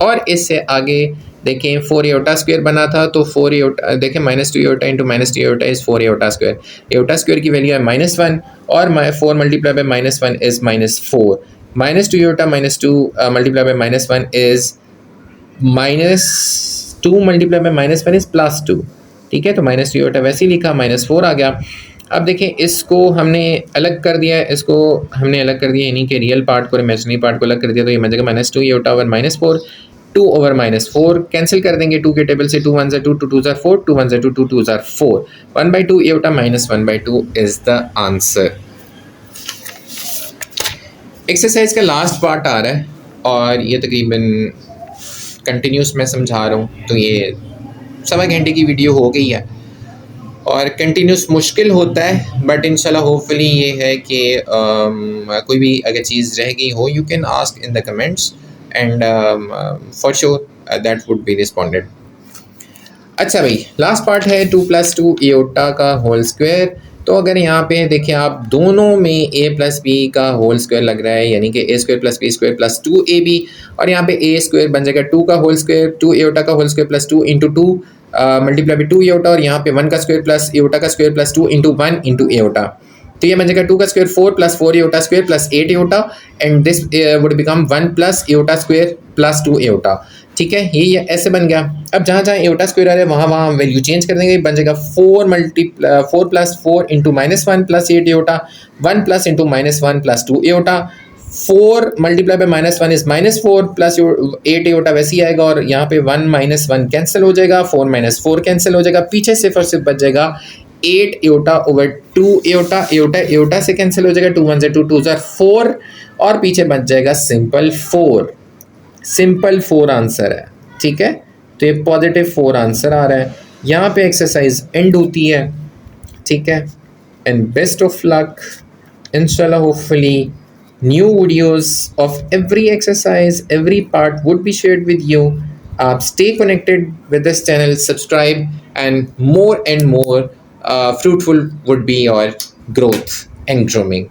और इससे आगे देखें 4 एओटा स्क्वायर बना था, तो 4 एओटा देखें -2 aorta into -2 aorta is 4 iota square. Iota square की वैल्यू है -1 और 4 multiply by -1 is -4। -2 aorta -2 multiply by -1 is -2 multiply by -1 is +2, ठीक है। तो -2 एओटा वैसे ही लिखा, -4 आ गया। अब देखें इसको हमने अलग कर दिया है, इसको हमने अलग कर दिया, यानी कि रियल पार्ट को इमेजिनरी पार्ट को अलग कर दिया, तो ये बन जाएगा -2 एओटा ओवर -4, 2 ओवर -4 कैंसिल कर देंगे 2 के टेबल से, 2 1 2 2 2 4, 2 1 2 2 2 4, 1/2 aorta -1/2 is the answer. Exercise का लास्ट पार्ट आ रहा है और ये तकरीबन कंटिन्यूस मैं समझा रहा हूँ, तो ये 1.25 घंटे की वीडियो हो गई है और कंटिन्यूस मुश्किल होता है, बट इंशाल्लाह होपफुली ये है कि कोई भी अगर चीज़ रह गई हो, you can ask in the comments and for sure that would B responded. अच्छा भाई, लास्ट पार्ट है 2 + 2 एओटा का होल स्क्वायर। तो अगर यहाँ पे देखिए आप दोनों में a प्लस बी का होल स्क्वायर लग रहा है, यानी कि a square plus b square plus 2ab और यहाँ पे a स्क्वायर बन जाएगा 2 का होल स्क्वायर, 2 एओटा का whole square plus 2 into 2 multiply by 2 iota और यहाँ पे 1 का स्क्वायर प्लस एओटा का square plus 2 into 1 into iota. तो ये बन जाएगा 2 का square 4 plus 4 iota square plus 8 iota and this would become 1 plus iota square plus 2 iota. ठीक है, ये ऐसे बन गया। अब जहाँ जहाँ एओटा स्क्वायर है वहाँ वहाँ वैल्यू चेंज कर देंगे, बन जाएगा 4 plus 4 into -1 plus 8 aorta, 1 plus into -1 plus 2 aorta, 4 multiply by -1 is -4 plus 8 aorta वैसे ही आएगा, और यहाँ पे 1 -1 कैंसिल हो जाएगा, 4 -4 कैंसिल हो जाएगा, पीछे सिर्फ और सिर्फ बच जाएगा 8 aorta over 2 iota, aorta aorta से कैंसिल हो जाएगा, 2 1 2 2 4, और पीछे बच जाएगा सिंपल 4। सिंपल 4 आंसर है, ठीक है। तो ये +4 आंसर आ रहा है। यहाँ पे एक्सरसाइज एंड होती है, ठीक है। एंड बेस्ट ऑफ लक, इंशाल्लाह hopefully new videos of every exercise, every part would be shared with you. आप stay connected with this channel, subscribe, and more fruitful would be your growth and grooming.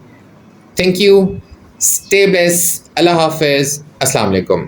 Thank you. Stay blessed. Allah Hafiz. Assalamu alaikum.